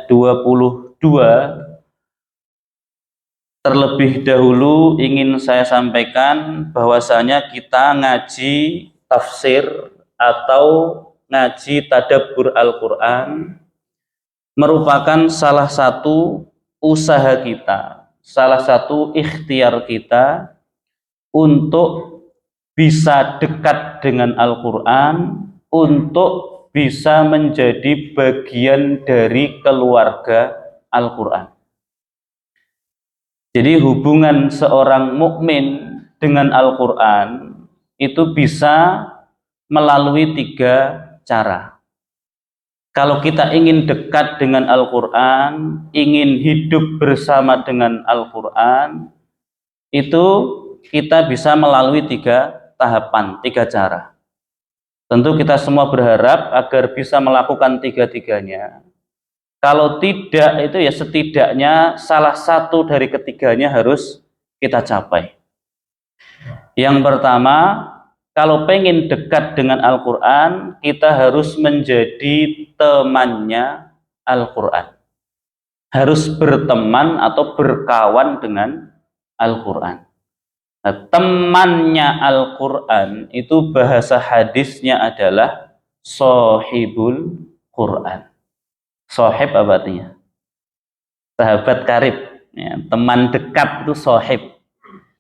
22. Terlebih dahulu ingin saya sampaikan bahwasanya kita ngaji tafsir atau ngaji tadabbur Al-Quran merupakan salah satu usaha kita, salah satu ikhtiar kita untuk bisa dekat dengan Al-Quran, untuk bisa menjadi bagian dari keluarga Al-Quran. Jadi hubungan seorang mukmin dengan Al-Quran itu bisa melalui 3 cara. Kalau kita ingin dekat dengan Al-Quran, ingin hidup bersama dengan Al-Quran, itu kita bisa melalui 3 tahapan, 3 cara. Tentu kita semua berharap agar bisa melakukan 3-tiganya. Kalau tidak, itu ya setidaknya salah satu dari ketiganya harus kita capai. Yang pertama, kalau pengen dekat dengan Al-Quran, kita harus menjadi temannya Al-Quran. Harus berteman atau berkawan dengan Al-Quran. Nah, temannya Al-Quran itu bahasa hadisnya adalah Sohibul Quran. Sohib apa artinya? Sahabat karib, ya, teman dekat itu sohib.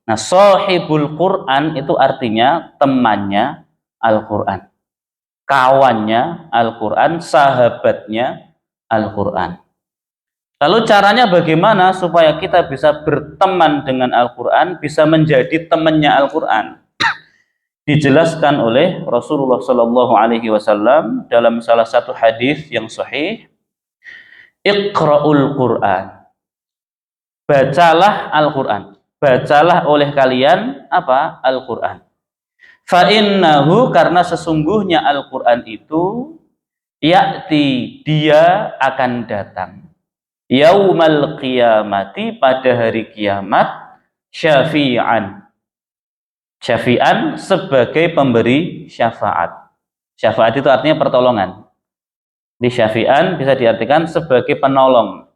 Nah, sohibul Quran itu artinya temannya Al-Quran, kawannya Al-Quran, sahabatnya Al-Quran. Lalu caranya bagaimana supaya kita bisa berteman dengan Al-Quran, bisa menjadi temannya Al-Quran? Dijelaskan oleh Rasulullah SAW dalam salah satu hadis yang sahih. Iqra'ul Quran, bacalah Al-Quran, bacalah oleh kalian apa? Al-Quran. Fa'innahu, karena sesungguhnya Al-Quran itu ya'ti, dia akan datang, yaumal qiyamati, pada hari kiamat, syafi'an, syafi'an sebagai pemberi syafaat. Syafaat itu artinya pertolongan. Di syafi'an bisa diartikan sebagai penolong.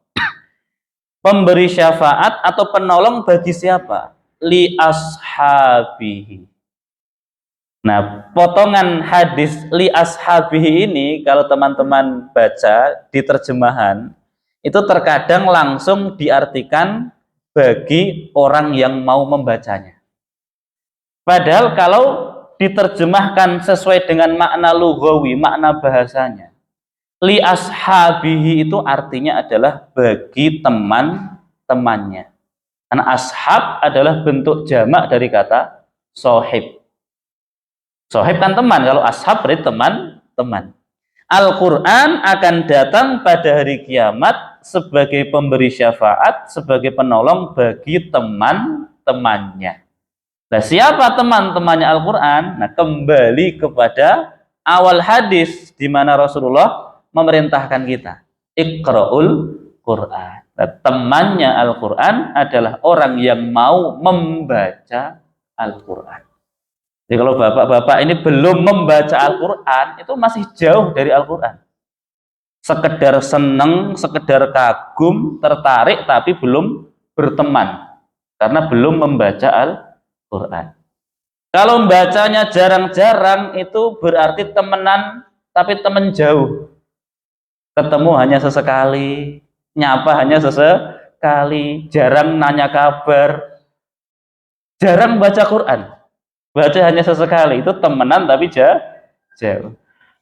Pemberi syafaat atau penolong bagi siapa? Li ashabihi. Nah, potongan hadis li ashabihi ini kalau teman-teman baca di terjemahan, itu terkadang langsung diartikan bagi orang yang mau membacanya. Padahal kalau diterjemahkan sesuai dengan makna lughawi, makna bahasanya, li ashabihi itu artinya adalah bagi teman-temannya. Karena ashab adalah bentuk jamak dari kata sohib. Sohib kan teman, kalau ashab berarti teman-teman. Al-Quran akan datang pada hari kiamat sebagai pemberi syafaat, sebagai penolong bagi teman-temannya. Nah, siapa teman-temannya Al-Quran? Nah, kembali kepada awal hadis di mana Rasulullah memerintahkan kita, Iqra'ul Quran. Nah, temannya Al-Quran adalah orang yang mau membaca Al-Quran. Jadi kalau bapak-bapak ini belum membaca Al-Quran, itu masih jauh dari Al-Quran. Sekedar seneng, sekedar kagum, tertarik, tapi belum berteman. Karena belum membaca Al-Quran. Kalau membacanya jarang-jarang, itu berarti temenan, tapi temen jauh. Ketemu hanya sesekali, nyapa hanya sesekali, jarang nanya kabar, jarang baca Quran, baca hanya sesekali, itu temenan tapi jauh.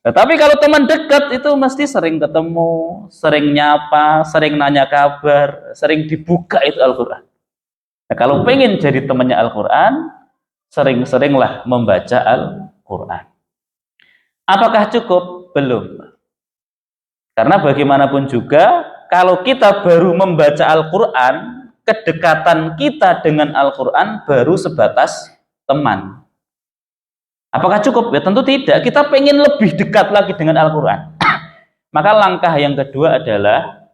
Nah, tapi kalau teman dekat itu mesti sering ketemu, sering nyapa, sering nanya kabar, sering dibuka itu Al-Quran. Nah, kalau pengen jadi temannya Al-Quran, sering-seringlah membaca Al-Quran. Apakah cukup? Belum. Karena bagaimanapun juga, kalau kita baru membaca Al-Quran, kedekatan kita dengan Al-Quran baru sebatas teman. Apakah cukup? Ya tentu tidak. Kita pengen lebih dekat lagi dengan Al-Quran. Maka langkah yang kedua adalah,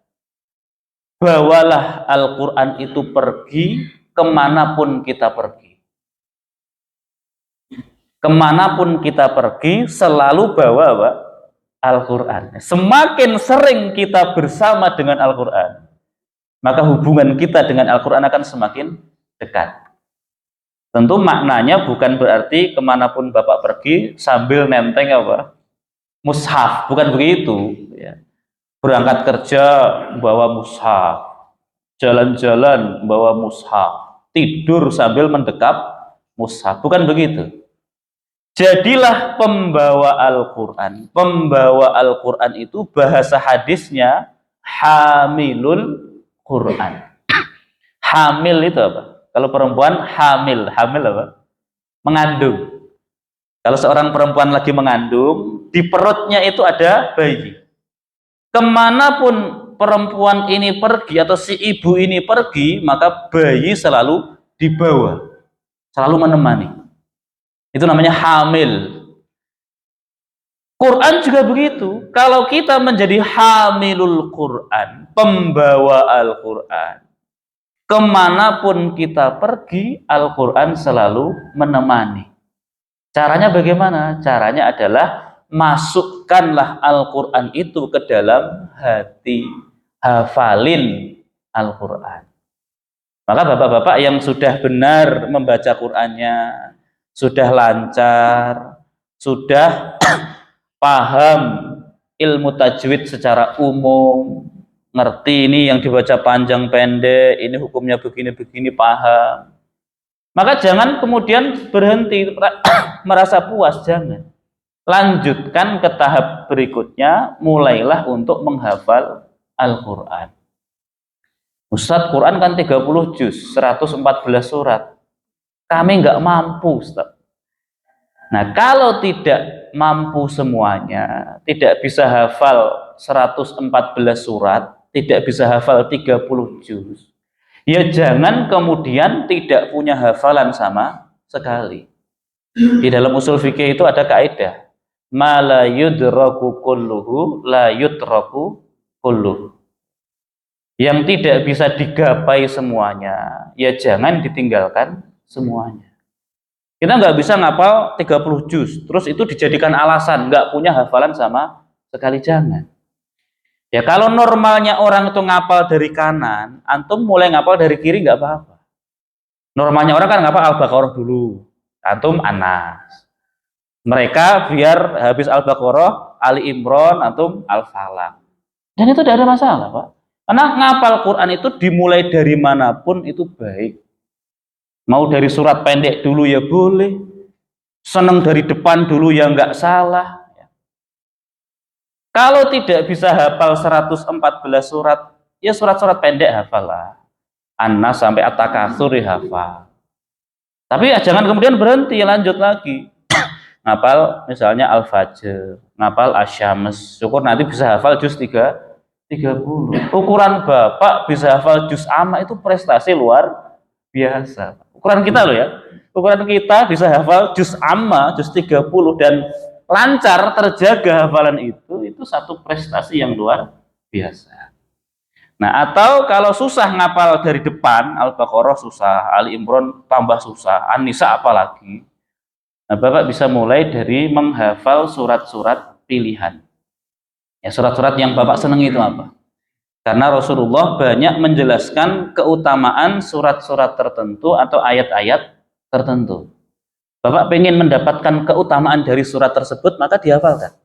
bawalah Al-Quran itu pergi kemanapun kita pergi. Kemanapun kita pergi, selalu bawa Al-Quran. Semakin sering kita bersama dengan Al-Quran, maka hubungan kita dengan Al-Quran akan semakin dekat. Tentu maknanya bukan berarti kemanapun Bapak pergi sambil nenteng apa? Mushaf, bukan begitu. Ya. Berangkat kerja bawa mushaf, jalan-jalan bawa mushaf, tidur sambil mendekap mushaf, bukan begitu. Jadilah pembawa Al-Quran. Pembawa Al-Quran itu bahasa hadisnya hamilul Quran. Hamil itu apa? Kalau perempuan hamil, hamil apa? Mengandung. Kalau seorang perempuan lagi mengandung, di perutnya itu ada bayi. Kemanapun perempuan ini pergi atau si ibu ini pergi, maka bayi selalu dibawa, selalu menemani. Itu namanya hamil. Quran juga begitu. Kalau kita menjadi hamilul Quran, pembawa Al-Quran, kemanapun kita pergi, Al-Quran selalu menemani. Caranya bagaimana? Caranya adalah masukkanlah Al-Quran itu ke dalam hati. Hafalin Al-Quran. Maka bapak-bapak yang sudah benar membaca Qurannya, sudah lancar, sudah paham ilmu tajwid secara umum, ngerti ini yang dibaca panjang pendek, ini hukumnya begini-begini, paham. Maka jangan kemudian berhenti merasa puas, jangan. Lanjutkan ke tahap berikutnya, mulailah untuk menghafal Al-Quran. Ustadz, Quran kan 30 juz, 114 surat. Kami nggak mampu, Ustadz. Nah, kalau tidak mampu semuanya, tidak bisa hafal 114 surat, tidak bisa hafal 30 juz, ya jangan kemudian tidak punya hafalan sama sekali. Di dalam usul fikih itu ada kaidah, ma la yudraku kulluhu la yutraku kulluhu. Yang tidak bisa digapai semuanya, ya jangan ditinggalkan semuanya. Kita nggak bisa ngapal 30 juz, terus itu dijadikan alasan nggak punya hafalan sama sekali, jangan. Ya kalau normalnya orang itu ngapal dari kanan, antum mulai ngapal dari kiri nggak apa-apa. Normalnya orang kan ngapal Al-Baqarah dulu, antum Anas. Mereka biar habis Al-Baqarah, Ali Imran, antum Al-Falaq. Dan itu tidak ada masalah, Pak. Karena ngapal Quran itu dimulai dari manapun itu baik. Mau dari surat pendek dulu ya boleh. Seneng dari depan dulu ya nggak salah. Kalau tidak bisa hafal 114 surat, ya surat-surat pendek hafal lah. An-Nas sampai At-Takatsur hafal. Tapi ya jangan kemudian berhenti, lanjut lagi. Ngapal misalnya Al-Fajr, ngapal Asy-Syams. Syukur nanti bisa hafal juz 30. Ukuran Bapak bisa hafal juz amma itu prestasi luar biasa. Ukuran kita loh ya. Ukuran kita bisa hafal juz amma, juz 30 dan lancar terjaga hafalan itu satu prestasi yang luar biasa. Nah, atau kalau susah ngapal dari depan, Al-Baqarah susah, Ali Imran tambah susah, An-Nisa apalagi. Nah, Bapak bisa mulai dari menghafal surat-surat pilihan. Ya, surat-surat yang Bapak senang itu apa? Karena Rasulullah banyak menjelaskan keutamaan surat-surat tertentu atau ayat-ayat tertentu. Bapak pengen mendapatkan keutamaan dari surat tersebut, maka dihafalkan.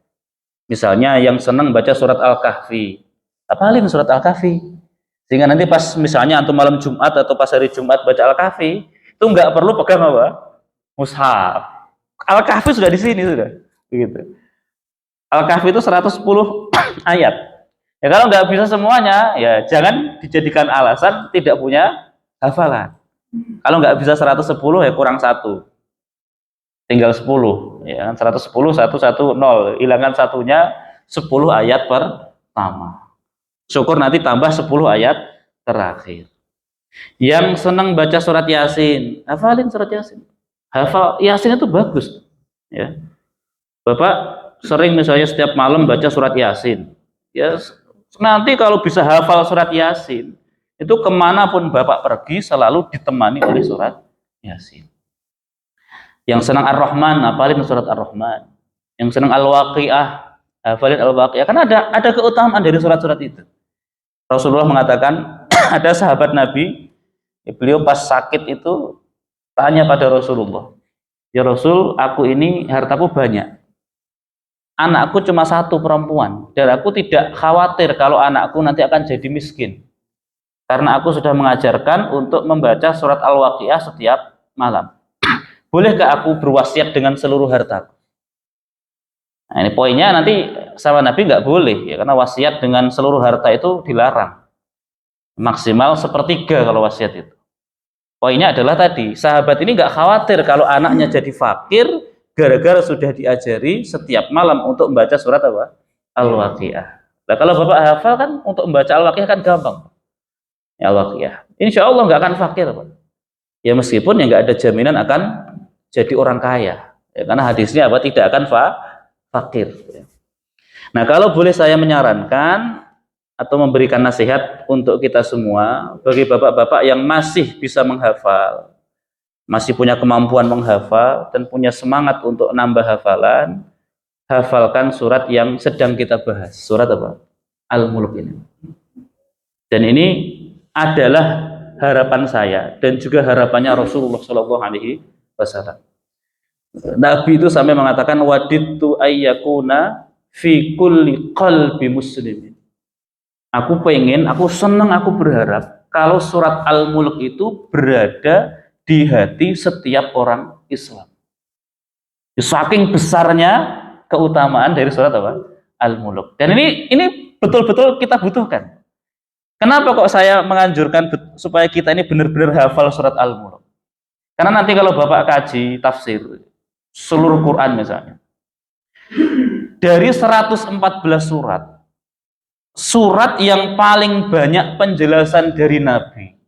Misalnya yang senang baca surat Al-Kahfi, hafalin surat Al-Kahfi. Sehingga nanti pas misalnya antum malam Jumat atau pas hari Jumat baca Al-Kahfi, itu nggak perlu pegang apa? Mushaf. Al-Kahfi sudah di sini sudah. Begitu. Al-Kahfi itu 110 ayat. Ya kalau nggak bisa semuanya, ya jangan dijadikan alasan tidak punya hafalan. Kalau nggak bisa 110 ya kurang 1. Tinggal 10. Ya, 110, 1, 1, 0. Hilangkan satunya 10 ayat pertama. Syukur nanti tambah 10 ayat terakhir. Yang senang baca surat Yasin, hafalin surat Yasin. Hafal Yasin itu bagus. Ya. Bapak sering misalnya setiap malam baca surat Yasin, ya nanti kalau bisa hafal surat Yasin, itu kemanapun Bapak pergi selalu ditemani oleh surat Yasin. Yang senang Ar-Rahman, hafalin surat Ar-Rahman. Yang senang Al-Waqiah, hafalin Al-Waqiah. Karena ada keutamaan dari surat-surat itu. Rasulullah mengatakan ada sahabat Nabi, beliau pas sakit itu tanya pada Rasulullah, ya Rasul, aku ini hartaku banyak, anakku cuma satu perempuan, dan aku tidak khawatir kalau anakku nanti akan jadi miskin, karena aku sudah mengajarkan untuk membaca surat Al-Waqiah setiap malam. Bolehkah aku berwasiat dengan seluruh hartaku? Nah, ini poinnya nanti sama Nabi nggak boleh, ya, karena wasiat dengan seluruh harta itu dilarang. Maksimal sepertiga kalau wasiat itu. Poinnya adalah tadi, sahabat ini nggak khawatir kalau anaknya jadi fakir gara-gara sudah diajari setiap malam untuk membaca surat apa? Al-Waqiah. Nah, kalau Bapak hafal kan untuk membaca Al-Waqiah kan gampang. Ya, Al-Waqiah. Insya Allah nggak akan fakir, Pak. Ya meskipun ya nggak ada jaminan akan jadi orang kaya. Ya, karena hadisnya apa? Tidak akan fakir. Nah, kalau boleh saya menyarankan atau memberikan nasihat untuk kita semua, bagi bapak-bapak yang masih bisa menghafal, masih punya kemampuan menghafal dan punya semangat untuk nambah hafalan, hafalkan surat yang sedang kita bahas. Surat apa? Al-Mulk ini. Dan ini adalah harapan saya dan juga harapannya Rasulullah SAW. Nabi itu sampai mengatakan wadittu ayyakuna fi kulli qalbi muslimin. Aku pengen, aku senang, aku berharap kalau surat Al-Mulk itu berada di hati setiap orang Islam. Saking besarnya keutamaan dari surat apa? Al-Mulk. Dan ini betul-betul kita butuhkan. Kenapa kok saya menganjurkan supaya kita ini benar-benar hafal surat Al-Mulk? Karena nanti kalau Bapak kaji tafsir seluruh Quran misalnya, dari 114 surat yang paling banyak penjelasan dari Nabi,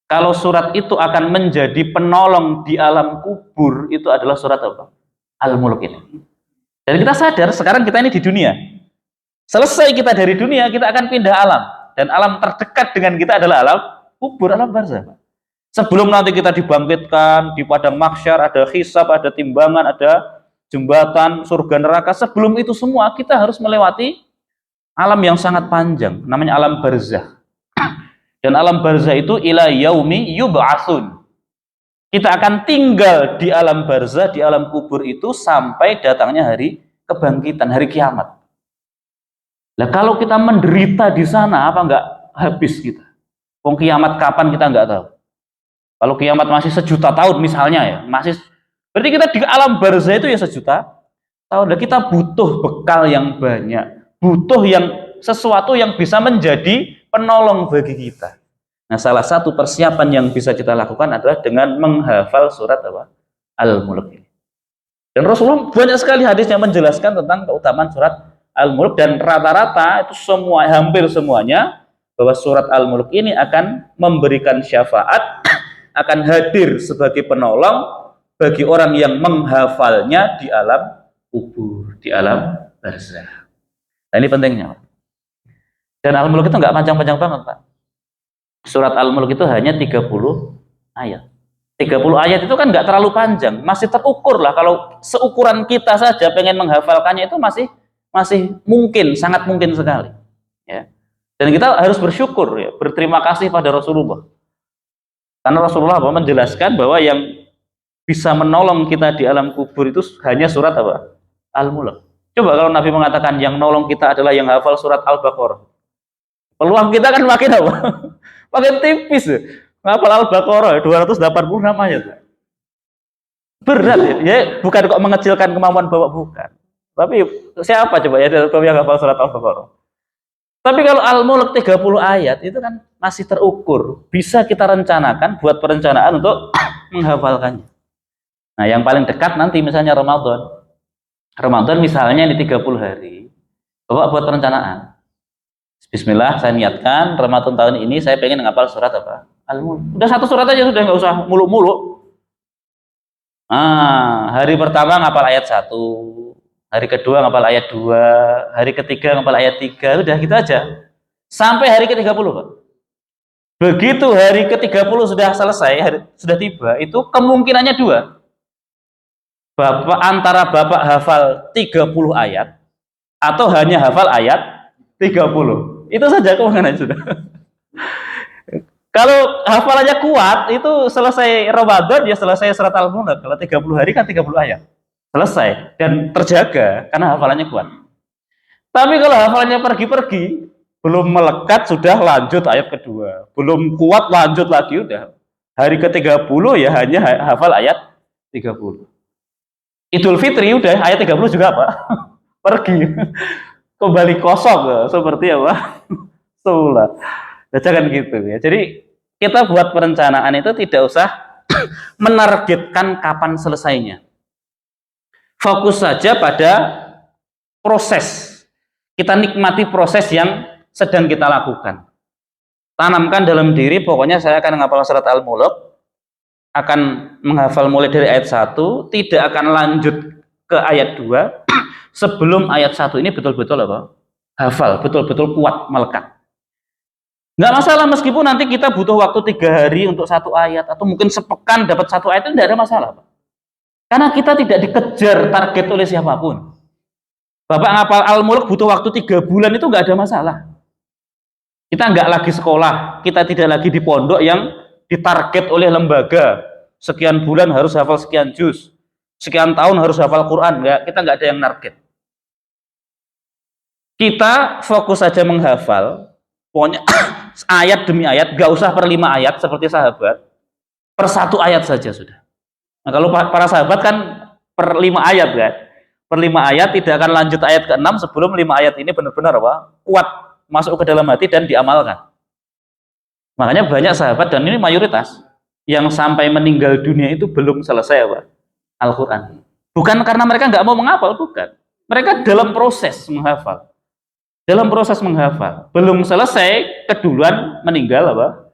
kalau surat itu akan menjadi penolong di alam kubur, itu adalah surat apa? Al-Mulk ini. Dan kita sadar sekarang kita ini di dunia. Selesai kita dari dunia, kita akan pindah alam. Dan alam terdekat dengan kita adalah alam kubur, alam barzakh. Sebelum nanti kita dibangkitkan di padang mahsyar, ada hisab, ada timbangan, ada jembatan, surga neraka. Sebelum itu semua kita harus melewati alam yang sangat panjang, namanya alam barzakh. Dan alam barzakh itu ila yaumi yub'atsun. Kita akan tinggal di alam barzakh, di alam kubur itu sampai datangnya hari kebangkitan, hari kiamat. Nah, kalau kita menderita di sana, apa enggak habis kita? Wong kiamat kapan kita enggak tahu. Kalau kiamat masih sejuta tahun misalnya ya, masih berarti kita di alam barzakh itu ya sejuta tahun. Nah, kita butuh bekal yang banyak, butuh yang sesuatu yang bisa menjadi penolong bagi kita. Nah, salah satu persiapan yang bisa kita lakukan adalah dengan menghafal surat apa? Al-Mulk ini. Dan Rasulullah banyak sekali hadis yang menjelaskan tentang keutamaan surat Al-Mulk, dan rata-rata itu semua, hampir semuanya, bahwa surat Al-Mulk ini akan memberikan syafaat, akan hadir sebagai penolong bagi orang yang menghafalnya di alam kubur, di alam barzakh. Nah, ini pentingnya. Dan Al-Mulk itu nggak panjang-panjang banget, Pak. Surat Al-Mulk itu hanya 30 ayat. 30 ayat itu kan nggak terlalu panjang, masih terukur lah. Kalau seukuran kita saja pengen menghafalkannya itu masih mungkin, sangat mungkin sekali. Ya. Dan kita harus bersyukur, ya, berterima kasih pada Rasulullah. Karena Rasulullah menjelaskan bahwa yang bisa menolong kita di alam kubur itu hanya surat apa? Al-Mulk. Coba kalau Nabi mengatakan yang nolong kita adalah yang hafal surat Al-Baqarah. Peluang kita kan makin apa? Makin tipis. Hafal Al-Baqarah 286 ayat. Berat ya. Ya, bukan kok mengecilkan kemampuan Bapak, bukan. Tapi siapa coba ya yang hafal surat Al-Baqarah? Tapi kalau Al-Mulk 30 ayat itu kan masih terukur. Bisa kita rencanakan, buat perencanaan untuk menghafalkannya. Nah, yang paling dekat nanti misalnya Ramadan. Ramadan misalnya di 30 hari. Bapak buat perencanaan. Bismillah, saya niatkan Ramadan tahun ini saya pengen menghafal surat apa? Al-Mulk. Udah satu surat aja sudah, nggak usah muluk-muluk. Hari pertama ngapal ayat 1, hari kedua ngapal ayat 2, hari ketiga ngapal ayat 3, udah gitu aja. Sampai hari ke-30, Pak. Begitu hari ke-30 sudah selesai, sudah tiba, itu kemungkinannya dua. Antara Bapak hafal 30 ayat atau hanya hafal ayat 30. Itu saja kewenangannya sudah. Kalau hafalannya kuat, itu selesai Ramadan ya selesai surat Al-Mulk. Kalau 30 hari kan 30 ayat. Selesai dan terjaga karena hafalannya kuat. Tapi kalau hafalannya pergi-pergi, belum melekat sudah lanjut ayat kedua. Belum kuat lanjut lagi udah. Hari ke-30 ya hanya hafal ayat 30. Idul Fitri udah ayat 30 juga apa? Pergi. Kembali kosong seperti apa? Semula. Ya, jangan gitu ya. Jadi kita buat perencanaan itu tidak usah menargetkan kapan selesainya. Fokus saja pada proses. Kita nikmati proses yang sedang kita lakukan. Tanamkan dalam diri, pokoknya saya akan menghafal surat Al-Mulk, akan menghafal mulai dari ayat 1, tidak akan lanjut ke ayat 2 sebelum ayat 1 ini betul-betul apa? Hafal, betul-betul kuat melekat. Nggak masalah meskipun nanti kita butuh waktu 3 hari untuk 1 ayat atau mungkin sepekan dapat 1 ayat, itu tidak ada masalah, Pak. Karena kita tidak dikejar target oleh siapapun. Bapak ngapal Al-Mulk butuh waktu 3 bulan itu nggak ada masalah. Kita nggak lagi sekolah, kita tidak lagi di pondok yang ditarget oleh lembaga. Sekian bulan harus hafal sekian juz, sekian tahun harus hafal Quran. Nggak, kita nggak ada yang target. Kita fokus saja menghafal, pokoknya ayat demi ayat, gak usah per 5 ayat seperti sahabat, per 1 ayat saja sudah. Nah, kalau para sahabat kan per 5 ayat kan, per 5 ayat tidak akan lanjut ayat ke-6 sebelum 5 ayat ini benar-benar apa? Kuat masuk ke dalam hati dan diamalkan. Makanya banyak sahabat, dan ini mayoritas, yang sampai meninggal dunia itu belum selesai apa? Al-Quran. Bukan karena mereka nggak mau menghafal, bukan. Mereka dalam proses menghafal. Dalam proses menghafal, belum selesai, keduluan meninggal apa?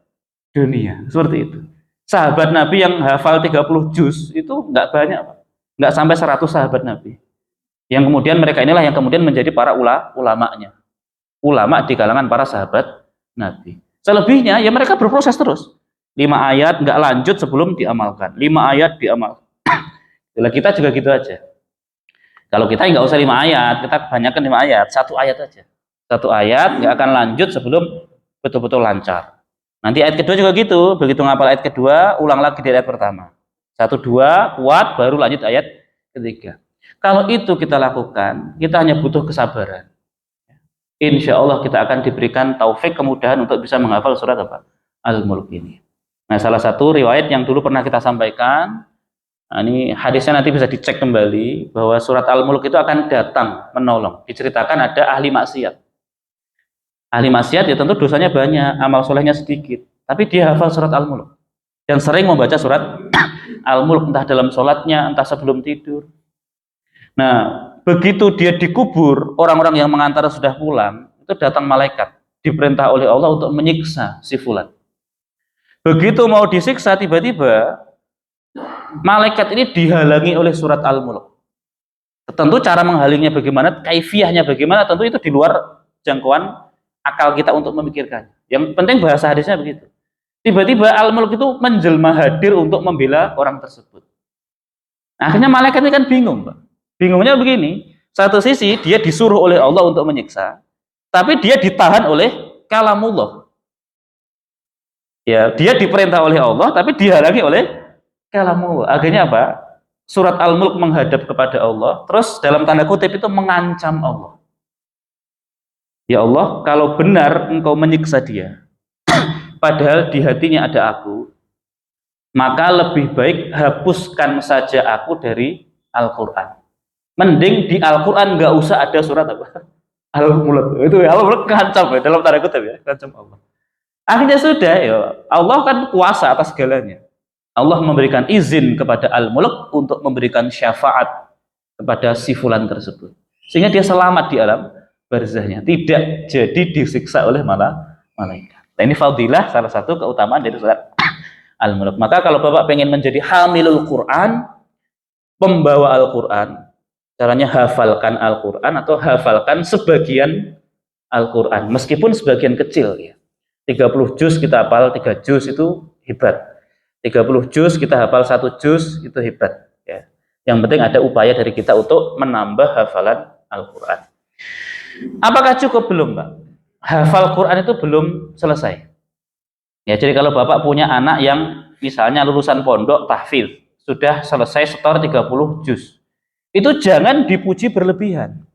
Dunia. Seperti itu. Sahabat Nabi yang hafal 30 juz itu nggak banyak, Pak. Nggak sampai 100 sahabat Nabi. Yang kemudian mereka inilah yang kemudian menjadi para ulamanya. Ulama di kalangan para sahabat Nabi. Selebihnya ya mereka berproses terus. 5 ayat nggak lanjut sebelum diamalkan. 5 ayat diamalkan. Bila kita juga gitu aja. Kalau kita nggak usah 5 ayat, kita kebanyakan 5 ayat, 1 ayat aja. 1 ayat nggak akan lanjut sebelum betul-betul lancar. Nanti ayat kedua juga gitu, begitu ngapal ayat kedua, ulang lagi di ayat pertama. 1, 2, kuat, baru lanjut ayat ketiga. Kalau itu kita lakukan, kita hanya butuh kesabaran. Insya Allah kita akan diberikan taufik kemudahan untuk bisa menghafal surat apa? Al-Mulk ini. Nah, salah satu riwayat yang dulu pernah kita sampaikan, nah ini hadisnya nanti bisa dicek kembali, bahwa surat Al-Mulk itu akan datang menolong. Diceritakan ada ahli maksiat. Ahli maksiat ya tentu dosanya banyak, amal solehnya sedikit, tapi dia hafal surat Al-Mulk dan sering membaca surat Al-Mulk, entah dalam sholatnya, entah sebelum tidur. Nah, begitu dia dikubur, orang-orang yang mengantar sudah pulang, itu datang malaikat, diperintah oleh Allah untuk menyiksa si fulan. Begitu mau disiksa, tiba-tiba malaikat ini dihalangi oleh surat Al-Mulk. Tentu cara menghalingnya bagaimana, kaifiyahnya bagaimana, tentu itu di luar jangkauan akal kita untuk memikirkan. Yang penting bahasa hadisnya begitu. Tiba-tiba Al-Mulk itu menjelma hadir untuk membela orang tersebut. Nah, akhirnya malaikat ini kan bingung, Pak. Bingungnya begini, satu sisi dia disuruh oleh Allah untuk menyiksa, tapi dia ditahan oleh kalamullah. Ya, dia diperintah oleh Allah, tapi dihalangi oleh kalamullah. Akhirnya apa? Surat Al-Mulk menghadap kepada Allah, terus dalam tanda kutip itu mengancam Allah. Ya Allah, kalau benar engkau menyiksa dia, padahal di hatinya ada aku, maka lebih baik hapuskan saja aku dari Al-Quran. Mending di Al-Quran nggak usah ada surat apa? Al-Mulk. Itu ya, Allah ngancam ya, dalam tanda kutip ya, ngancam Allah. Akhirnya sudah ya, Allah kan kuasa atas segalanya. Allah memberikan izin kepada Al-Mulk untuk memberikan syafaat kepada si fulan tersebut. Sehingga dia selamat di alam barzahnya, tidak jadi disiksa oleh malaikat. Nah, ini fadilah, salah satu keutamaan dari surat Al-Mulk. Maka kalau Bapak pengen menjadi hamilul Quran, pembawa Al-Quran, caranya hafalkan Al-Quran atau hafalkan sebagian Al-Quran, meskipun sebagian kecil ya. 30 juz kita hafal 3 juz itu hebat. 30 juz kita hafal 1 juz itu hebat ya. Yang penting ada upaya dari kita untuk menambah hafalan Al-Quran. Apakah cukup? Belum, Pak. Hafal Quran itu belum selesai. Ya, jadi kalau Bapak punya anak yang misalnya lulusan pondok tahfidz, sudah selesai setor 30 juz. Itu jangan dipuji berlebihan.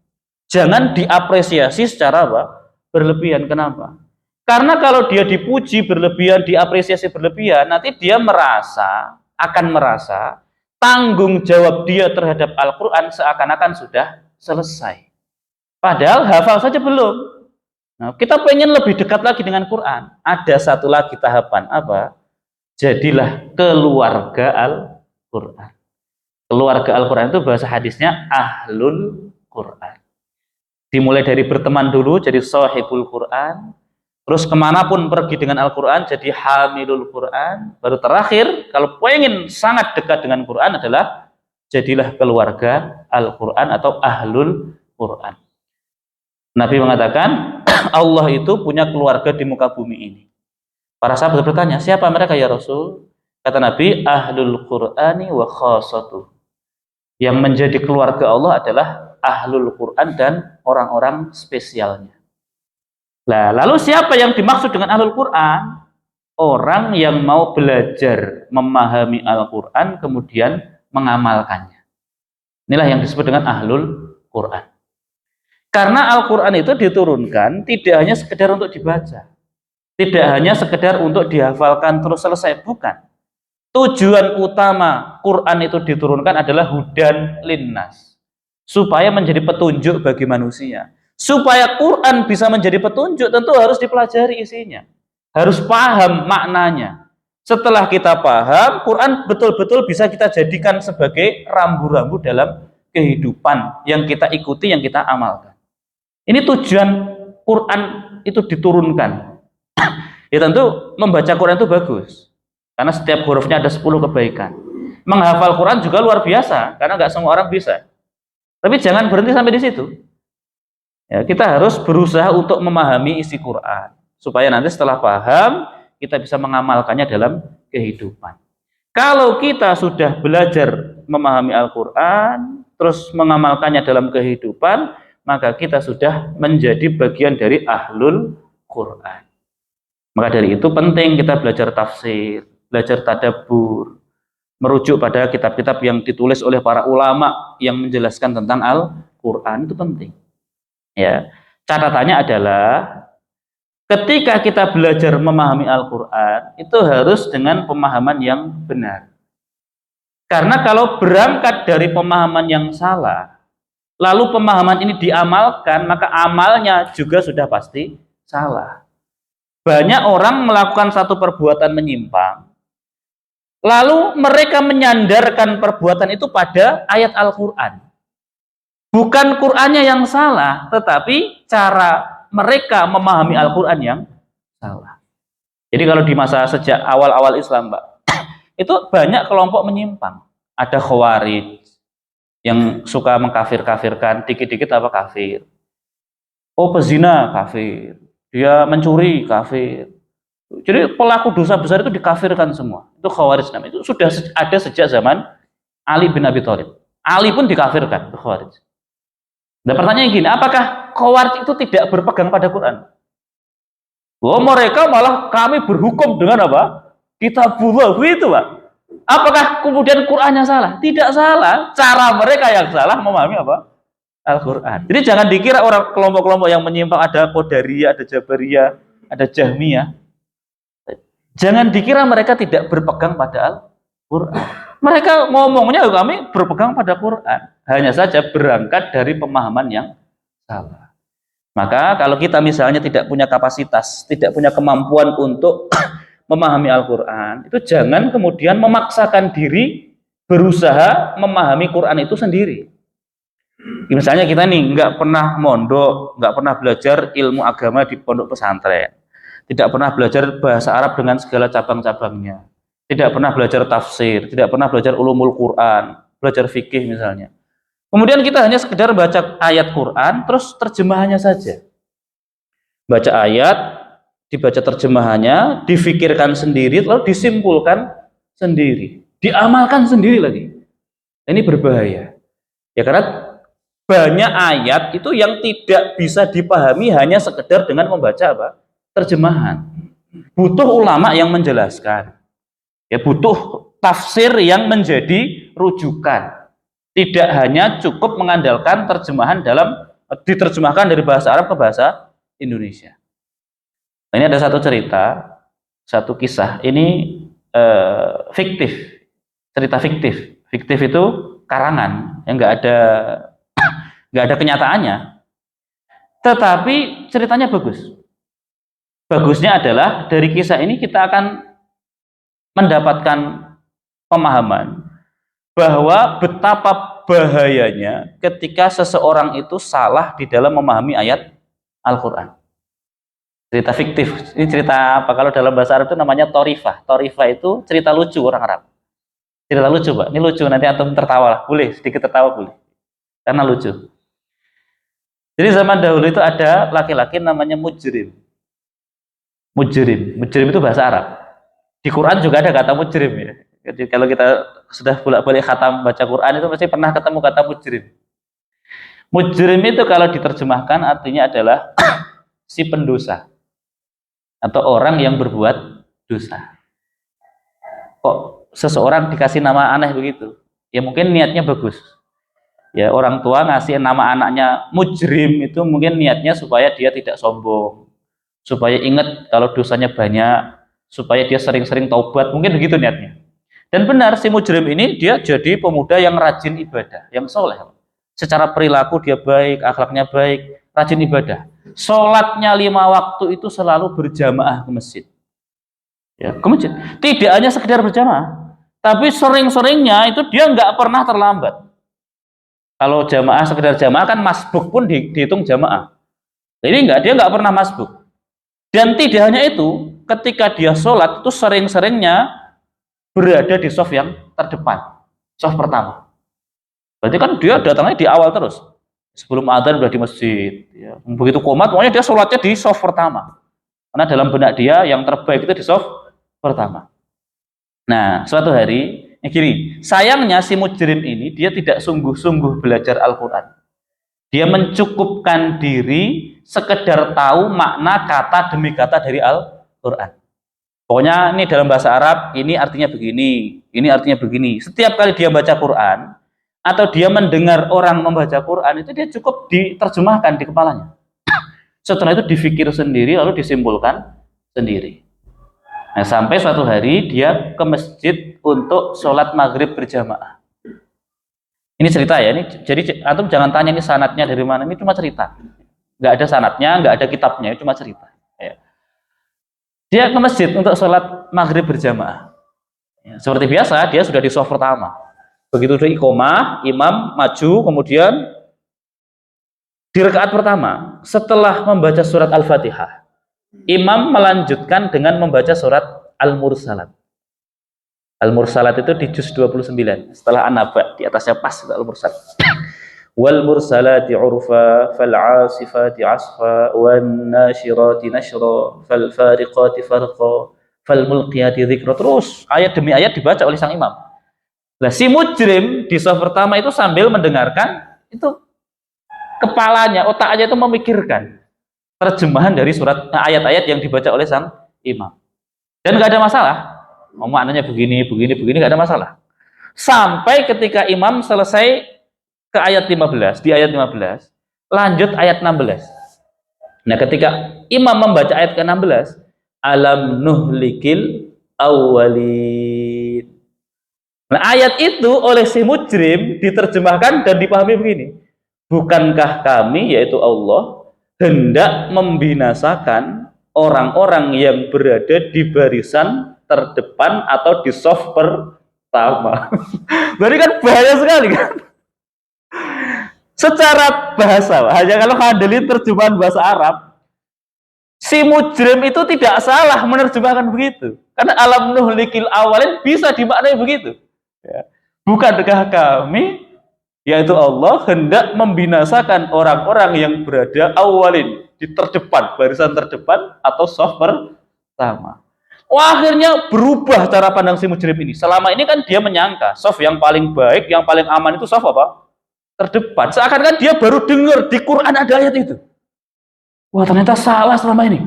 Jangan diapresiasi secara apa? Berlebihan. Kenapa? Karena kalau dia dipuji berlebihan, diapresiasi berlebihan, nanti dia akan merasa tanggung jawab dia terhadap Al-Quran seakan-akan sudah selesai. Padahal hafal saja belum. Nah, kita pengen lebih dekat lagi dengan Quran. Ada satu lagi tahapan apa? Jadilah keluarga Al-Quran. Keluarga Al-Quran itu bahasa hadisnya ahlul Quran. Dimulai dari berteman dulu jadi sahibul Quran, terus kemanapun pergi dengan Al-Quran jadi hamilul Quran, baru terakhir kalau pengen sangat dekat dengan Quran adalah jadilah keluarga Al-Quran atau ahlul Quran. Nabi mengatakan Allah itu punya keluarga di muka bumi ini. Para sahabat bertanya, siapa mereka ya Rasul? Kata Nabi, ahlul Qur'ani wa khasatuh. Yang menjadi keluarga Allah adalah ahlul Quran dan orang-orang spesialnya. Nah, lalu siapa yang dimaksud dengan ahlul Quran? Orang yang mau belajar memahami Al-Quran kemudian mengamalkannya. Inilah yang disebut dengan ahlul Quran. Karena Al-Quran itu diturunkan tidak hanya sekedar untuk dibaca, tidak hanya sekedar untuk dihafalkan terus selesai, bukan. Tujuan utama Quran itu diturunkan adalah hudan linnas, supaya menjadi petunjuk bagi manusia. Supaya Quran bisa menjadi petunjuk tentu harus dipelajari isinya, harus paham maknanya. Setelah kita paham, Quran betul-betul bisa kita jadikan sebagai rambu-rambu dalam kehidupan yang kita ikuti, yang kita amalkan. Ini tujuan Quran itu diturunkan. Ya tentu membaca Quran itu bagus, karena setiap hurufnya ada 10 kebaikan. Menghafal Quran juga luar biasa, karena nggak semua orang bisa. Tapi jangan berhenti sampai di situ. Ya, kita harus berusaha untuk memahami isi Quran, supaya nanti setelah paham, kita bisa mengamalkannya dalam kehidupan. Kalau kita sudah belajar memahami Al-Quran, terus mengamalkannya dalam kehidupan, maka kita sudah menjadi bagian dari ahlul Quran. Maka dari itu penting kita belajar tafsir, belajar tadabbur, merujuk pada kitab-kitab yang ditulis oleh para ulama yang menjelaskan tentang Al-Quran, itu penting. Ya, catatannya adalah ketika kita belajar memahami Al-Quran itu harus dengan pemahaman yang benar. Karena kalau berangkat dari pemahaman yang salah, lalu pemahaman ini diamalkan, maka amalnya juga sudah pasti salah. Banyak orang melakukan satu perbuatan menyimpang, lalu mereka menyandarkan perbuatan itu pada ayat Al-Quran. Bukan Qurannya yang salah, tetapi cara mereka memahami Al-Quran yang salah. Jadi kalau di masa sejak awal-awal Islam, Pak, itu banyak kelompok menyimpang. Ada Khawarij yang suka mengkafir-kafirkan, dikit-dikit apa kafir. Oh, pezina kafir, dia mencuri kafir. Jadi pelaku dosa besar itu dikafirkan semua. Itu Khawarij namanya. Itu sudah ada sejak zaman Ali bin Abi Thalib. Ali pun dikafirkan, itu Khawarij. Nah, pertanyaannya gini, apakah Khawarij itu tidak berpegang pada Quran? Oh, mereka malah kami berhukum dengan apa? Kitabullah, itu, Pak. Apakah kemudian Qurannya salah? Tidak salah. Cara mereka yang salah memahami apa? Al-Quran. Jadi jangan dikira orang kelompok-kelompok yang menyimpang ada Qadariyah, ada Jabariyah, ada Jahmiyah. Jangan dikira mereka tidak berpegang pada Al-Quran. Mereka ngomongnya kami berpegang pada Quran. Hanya saja berangkat dari pemahaman yang salah. Maka kalau kita misalnya tidak punya kapasitas, tidak punya kemampuan untuk memahami Al-Quran, itu jangan kemudian memaksakan diri berusaha memahami Quran itu sendiri. Misalnya kita nih nggak pernah mondok, nggak pernah belajar ilmu agama di pondok pesantren, tidak pernah belajar bahasa Arab dengan segala cabang-cabangnya, tidak pernah belajar tafsir, tidak pernah belajar ulumul Quran, belajar fikih misalnya. Kemudian kita hanya sekedar baca ayat Quran, terus terjemahannya saja. Baca ayat, dibaca terjemahannya, difikirkan sendiri, lalu disimpulkan sendiri, diamalkan sendiri lagi. Ini berbahaya. Ya karena banyak ayat itu yang tidak bisa dipahami hanya sekedar dengan membaca apa? Terjemahan. Butuh ulama yang menjelaskan. Ya, butuh tafsir yang menjadi rujukan. Tidak hanya cukup mengandalkan terjemahan diterjemahkan dari bahasa Arab ke bahasa Indonesia. Nah, ini ada satu cerita, satu kisah. Ini fiktif, cerita fiktif. Fiktif itu karangan yang nggak ada kenyataannya. Tetapi ceritanya bagus. Bagusnya adalah dari kisah ini kita akan mendapatkan pemahaman bahwa betapa bahayanya ketika seseorang itu salah di dalam memahami ayat Al-Quran. Cerita fiktif. Ini cerita apa? Kalau dalam bahasa Arab itu namanya torifah. Torifah itu cerita lucu orang Arab. Cerita lucu, Pak. Ini lucu, nanti antum tertawa lah. Boleh, sedikit tertawa boleh. Karena lucu. Jadi zaman dahulu itu ada laki-laki namanya mujrim. Mujrim itu bahasa Arab. Di Quran juga ada kata mujrim ya. Jadi kalau kita sudah bolak-balik khatam baca Quran itu pasti pernah ketemu kata mujrim. Mujrim itu kalau diterjemahkan artinya adalah si pendosa atau orang yang berbuat dosa. Kok seseorang dikasih nama aneh begitu? Ya mungkin niatnya bagus. Ya orang tua ngasih nama anaknya mujrim itu mungkin niatnya supaya dia tidak sombong, supaya ingat kalau dosanya banyak, supaya dia sering-sering taubat, mungkin begitu niatnya. Dan benar, si mujrim ini dia jadi pemuda yang rajin ibadah, yang soleh. Secara perilaku dia baik, akhlaknya baik, rajin ibadah. Sholatnya 5 waktu itu selalu berjamaah ke masjid. Ya, ke masjid. Tidak hanya sekedar berjamaah, tapi sering-seringnya itu dia nggak pernah terlambat. Kalau jamaah sekedar jamaah kan masbuk pun dihitung jamaah. Jadi dia nggak pernah masbuk. Dan tidak hanya itu, ketika dia sholat itu sering-seringnya berada di shaf yang terdepan, shaf pertama. Berarti kan dia datangnya di awal terus. Sebelum adzan sudah di masjid. Ya. Begitu qomat, pokoknya dia sholatnya di shaf pertama. Karena dalam benak dia yang terbaik itu di shaf pertama. Nah, suatu hari, gini, sayangnya si mujrim ini dia tidak sungguh-sungguh belajar Al-Quran. Dia mencukupkan diri sekedar tahu makna kata demi kata dari Al-Quran. Pokoknya ini dalam bahasa Arab, ini artinya begini, ini artinya begini. Setiap kali dia baca Quran, atau dia mendengar orang membaca Quran, itu dia cukup diterjemahkan di kepalanya. Setelah itu difikir sendiri, lalu disimpulkan sendiri. Nah, sampai suatu hari dia ke masjid untuk sholat maghrib berjamaah. Ini cerita ya, ini jadi antum jangan tanya ini sanadnya dari mana, ini cuma cerita. Nggak ada sanadnya, nggak ada kitabnya, cuma cerita. Ya. Dia ke masjid untuk sholat maghrib berjamaah. Ya, seperti biasa, dia sudah di shaf pertama. Begitu dia iqomah, imam maju, kemudian di rakaat pertama, setelah membaca surat Al-Fatihah, imam melanjutkan dengan membaca surat Al-Mursalat. Al-Mursalat itu di juz 29, setelah An-Naba, di atasnya pas Al-Mursalat. Wal mursalati urfa fal 'asifati 'asfa wan nashirati nashra fal fariqati farqa fal mulqiyati dzikra. Terus ayat demi ayat dibaca oleh sang imam. Nah, si mujrim di shaf pertama itu sambil mendengarkan itu kepalanya, otaknya itu memikirkan terjemahan dari surat ayat-ayat yang dibaca oleh sang imam. Dan nggak ada masalah. Maknanya begini nggak ada masalah. Sampai ketika imam selesai ke ayat 15, di ayat 15, lanjut ayat 16. Nah, ketika imam membaca ayat ke-16, alam nuhlikil awwalin. Nah, ayat itu oleh si mujrim diterjemahkan dan dipahami begini. Bukankah kami, yaitu Allah, hendak membinasakan orang-orang yang berada di barisan terdepan atau di shaf pertama. Berarti kan bahaya sekali kan? Secara bahasa, hanya kalau ngandelin terjemahan bahasa Arab, si mujrim itu tidak salah menerjemahkan begitu. Karena alam nuhlikil awalin bisa dimaknai begitu. Ya. Bukankah kami, yaitu Allah, hendak membinasakan orang-orang yang berada awalin, di terdepan, barisan terdepan atau shaf pertama. Wah, akhirnya berubah cara pandang si mujrim ini. Selama ini kan dia menyangka shaf yang paling baik, yang paling aman itu shaf apa? terdepan. Seakan-akan dia baru dengar di Quran ada ayat itu. Wah, ternyata salah selama ini.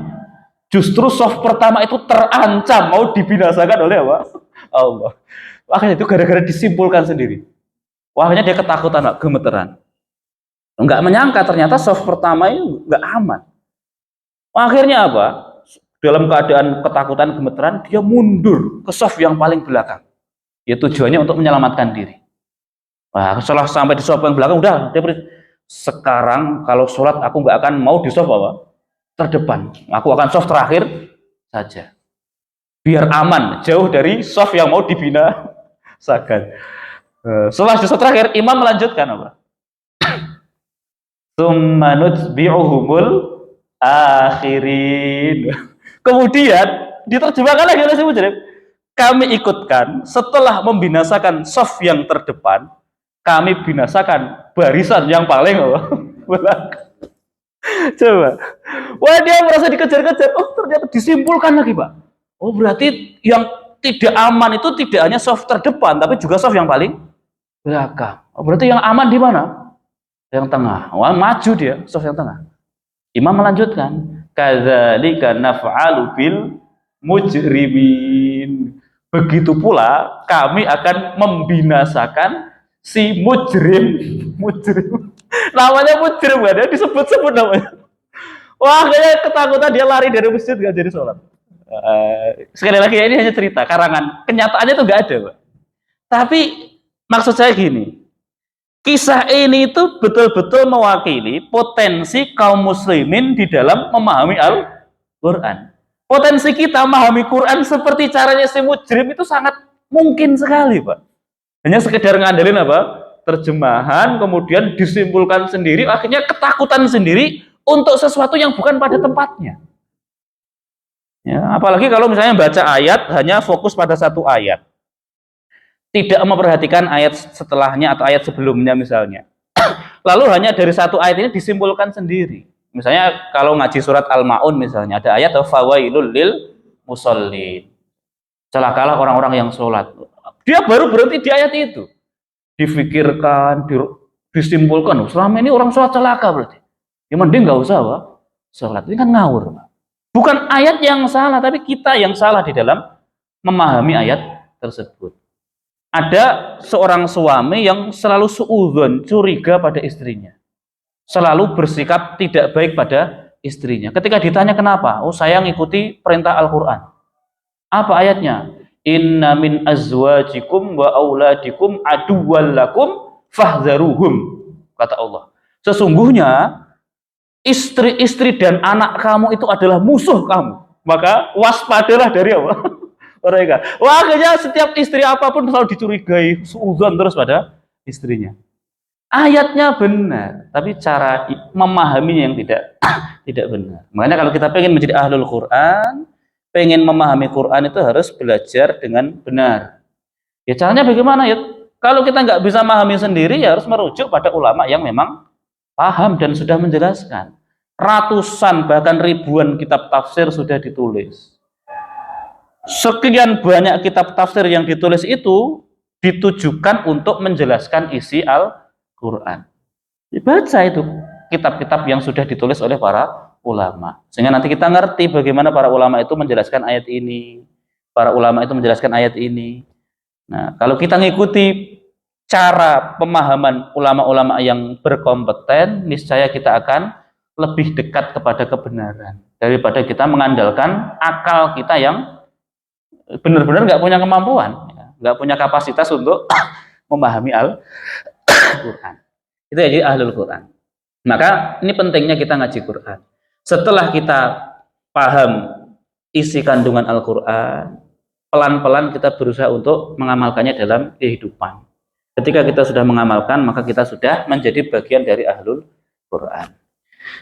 Justru saf pertama itu terancam mau dibinasakan oleh apa? Allah. Makanya itu gara-gara disimpulkan sendiri. Wahnya dia ketakutan, gemeteran. Enggak menyangka ternyata saf pertama itu enggak aman. Akhirnya apa? Dalam keadaan ketakutan, gemeteran, dia mundur ke saf yang paling belakang. Ya tujuannya untuk menyelamatkan diri. Nah, setelah sampai di saf yang belakang, udah dia sekarang kalau sholat aku nggak akan mau di saf apa? Terdepan. Aku akan saf terakhir saja. Biar aman, jauh dari saf yang mau dibinasakan. Setelah di saf terakhir, imam melanjutkan apa? Tsumma nutbi'uhumul akhirin. Kemudian diterjemahkan lagi oleh si mujrim. Kami ikutkan setelah membinasakan saf yang terdepan, kami binasakan barisan yang paling belakang. Coba. Wah, dia merasa dikejar-kejar. Oh, ternyata disimpulkan lagi, Pak. Oh, berarti yang tidak aman itu tidak hanya saf terdepan, tapi juga saf yang paling belakang. Oh, berarti yang aman di mana? Yang tengah. Wah, maju dia, saf yang tengah. Imam melanjutkan, kadzalika naf'alu bil mujrimin. Begitu pula kami akan membinasakan si mujrim. Namanya mujrim kan ya, disebut-sebut namanya. Wah, kayaknya ketakutan dia lari dari masjid gak jadi sholat. Sekali lagi ya, ini hanya cerita karangan, kenyataannya itu gak ada, Pak. Tapi maksud saya gini, kisah ini itu betul-betul mewakili potensi kaum muslimin di dalam memahami Al-Quran. Potensi kita memahami Quran seperti caranya si mujrim itu sangat mungkin sekali, Pak. Hanya sekedar ngandelin apa? Terjemahan, kemudian disimpulkan sendiri, akhirnya ketakutan sendiri untuk sesuatu yang bukan pada tempatnya. Ya, apalagi kalau misalnya baca ayat hanya fokus pada satu ayat, tidak memperhatikan ayat setelahnya atau ayat sebelumnya misalnya. Lalu hanya dari satu ayat ini disimpulkan sendiri. Misalnya kalau ngaji surat Al-Maun misalnya ada ayat fawailul lil musallin. Celakalah orang-orang yang sholat. Dia baru berhenti di ayat itu. Difikirkan, disimpulkan. Selama ini orang sholat celaka berarti. Ya mending nggak usah, Pak. Sholat ini kan ngawur, Pak. Bukan ayat yang salah, tapi kita yang salah di dalam memahami ayat tersebut. Ada seorang suami yang selalu suudzon, curiga pada istrinya. Selalu bersikap tidak baik pada istrinya. Ketika ditanya kenapa? Oh, saya ngikuti perintah Al-Quran. Apa ayatnya? Inna min azwajikum wa auladikum aduwwal lakum fahdharuhum. Kata Allah. Sesungguhnya istri-istri dan anak kamu itu adalah musuh kamu. Maka waspadalah dari apa? Mereka. Wah, akhirnya setiap istri apapun selalu dicurigai, suudzon terus pada istrinya. Ayatnya benar, tapi cara memahaminya yang tidak benar. Makanya kalau kita pengen menjadi ahlul Quran, pengen memahami Quran itu harus belajar dengan benar. Ya caranya bagaimana ya? Kalau kita nggak bisa memahami sendiri, ya harus merujuk pada ulama yang memang paham dan sudah menjelaskan. Ratusan bahkan ribuan kitab tafsir sudah ditulis. Sekian banyak kitab tafsir yang ditulis itu ditujukan untuk menjelaskan isi Al-Quran. Baca itu kitab-kitab yang sudah ditulis oleh para ulama. Sehingga nanti kita ngerti bagaimana para ulama itu menjelaskan ayat ini. Para ulama itu menjelaskan ayat ini. Nah, kalau kita ngikuti cara pemahaman ulama-ulama yang berkompeten, niscaya kita akan lebih dekat kepada kebenaran daripada kita mengandalkan akal kita yang benar-benar nggak punya kemampuan, nggak punya kapasitas untuk memahami Al-Quran. Itu jadi ahlul Quran. Maka ini pentingnya kita ngaji Quran. Setelah kita paham isi kandungan Al-Quran, pelan-pelan kita berusaha untuk mengamalkannya dalam kehidupan. Ketika kita sudah mengamalkan, maka kita sudah menjadi bagian dari ahlul Quran.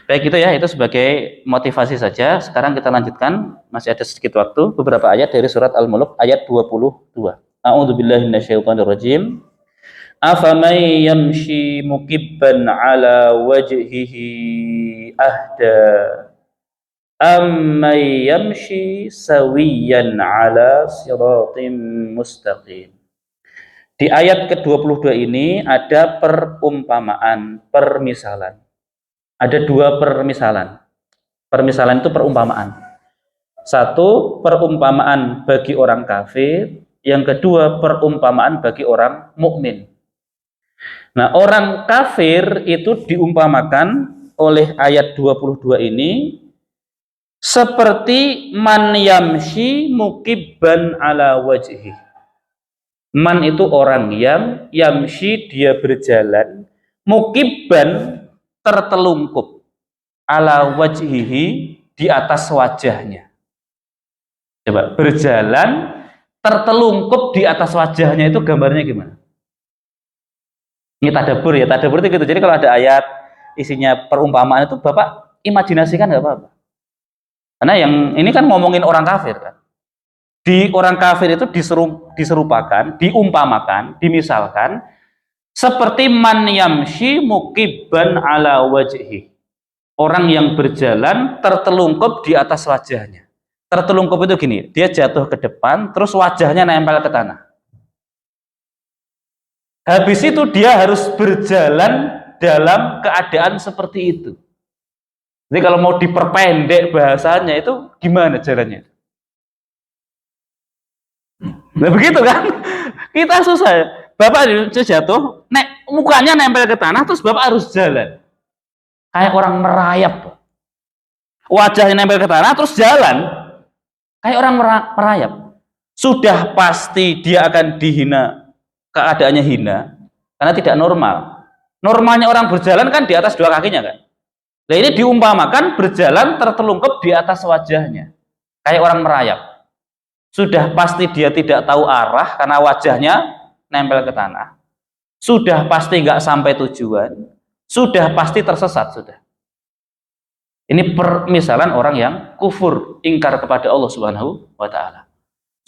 Baik, itu ya, itu sebagai motivasi saja. Sekarang kita lanjutkan, masih ada sedikit waktu, beberapa ayat dari surat Al-Mulk ayat 22. A'udzubillahi minasyaitonirrajim. Afaman yamshi mukibban ala wajhihi ahda amman yamshi sawiyan ala siratim mustaqim. Di ayat ke-22 ini ada perumpamaan, permisalan. Ada dua permisalan. Permisalan itu perumpamaan. Satu, perumpamaan bagi orang kafir. Yang kedua, perumpamaan bagi orang mukmin. Nah, orang kafir itu diumpamakan oleh ayat 22 ini seperti man yamshi mukibban ala wajhi. Man itu orang yang yamshi, dia berjalan, mukibban, tertelungkup, ala wajhihi, di atas wajahnya. Coba, berjalan tertelungkup di atas wajahnya, itu gambarnya gimana? Ini tadabbur ya, tadabbur itu gitu. Jadi kalau ada ayat isinya perumpamaan itu Bapak imajinasikan nggak apa-apa. Karena yang ini kan ngomongin orang kafir kan. Di orang kafir itu diserupakan, diumpamakan, dimisalkan seperti man yamshi mukibban ala wajhi. Orang yang berjalan tertelungkup di atas wajahnya. Tertelungkup itu gini, dia jatuh ke depan, terus wajahnya nempel ke tanah. Habis itu dia harus berjalan dalam keadaan seperti itu. Jadi kalau mau diperpendek bahasanya itu gimana jalannya? Nah begitu kan? Kita susah. Bapak jatuh, mukanya nempel ke tanah, terus Bapak harus jalan. Kayak orang merayap. Wajahnya nempel ke tanah, terus jalan. Kayak orang merayap. Sudah pasti dia akan dihina, keadaannya hina, karena tidak normal. Normalnya orang berjalan kan di atas dua kakinya kan. Nah ini diumpamakan berjalan tertelungkup di atas wajahnya. Kayak orang merayap. Sudah pasti dia tidak tahu arah karena wajahnya nempel ke tanah. Sudah pasti nggak sampai tujuan. Sudah pasti tersesat sudah. Ini permisalan orang yang kufur, ingkar kepada Allah Subhanahu wa taala.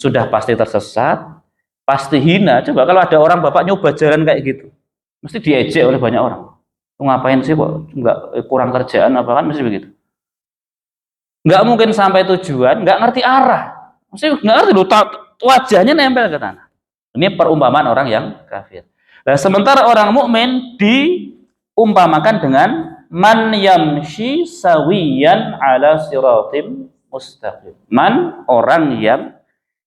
Sudah pasti tersesat, pasti hina. Coba kalau ada orang Bapak nyoba jalan kayak gitu, mesti diejek oleh banyak orang. Ngapain sih kok nggak, kurang kerjaan apa kan, mesti begitu. Nggak mungkin sampai tujuan, nggak ngerti arah. Mesti nggak ngerti loh, wajahnya nempel ke tanah. Ini perumpamaan orang yang kafir. Nah, sementara orang mukmin diumpamakan dengan man yamshi sawiyan ala siratim mustaqim. Man, orang yang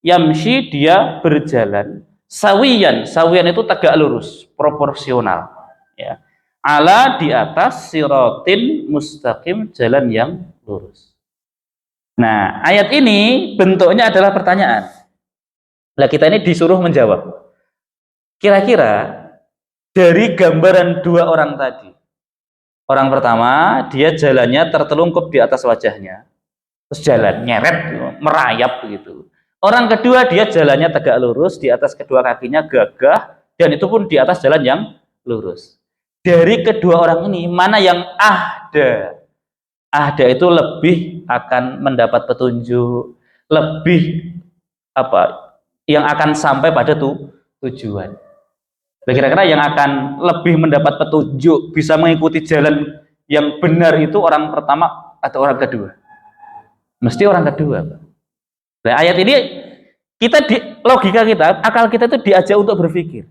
yamshi, dia berjalan sawiyan. Sawiyan itu tegak lurus, proporsional, ya. Ala, di atas, siratin mustaqim, jalan yang lurus. Nah, ayat ini bentuknya adalah pertanyaan. Nah, kita ini disuruh menjawab. Kira-kira dari gambaran dua orang tadi, orang pertama dia jalannya tertelungkup di atas wajahnya, terus jalan nyeret, merayap begitu. Orang kedua dia jalannya tegak lurus, di atas kedua kakinya gagah, dan itu pun di atas jalan yang lurus. Dari kedua orang ini mana yang ahda? Ahda itu lebih akan mendapat petunjuk, lebih yang akan sampai pada tujuan. Kira-kira yang akan lebih mendapat petunjuk, bisa mengikuti jalan yang benar itu orang pertama atau orang kedua? Mesti orang kedua. Nah, ayat ini kita logika kita, akal kita itu diajak untuk berpikir.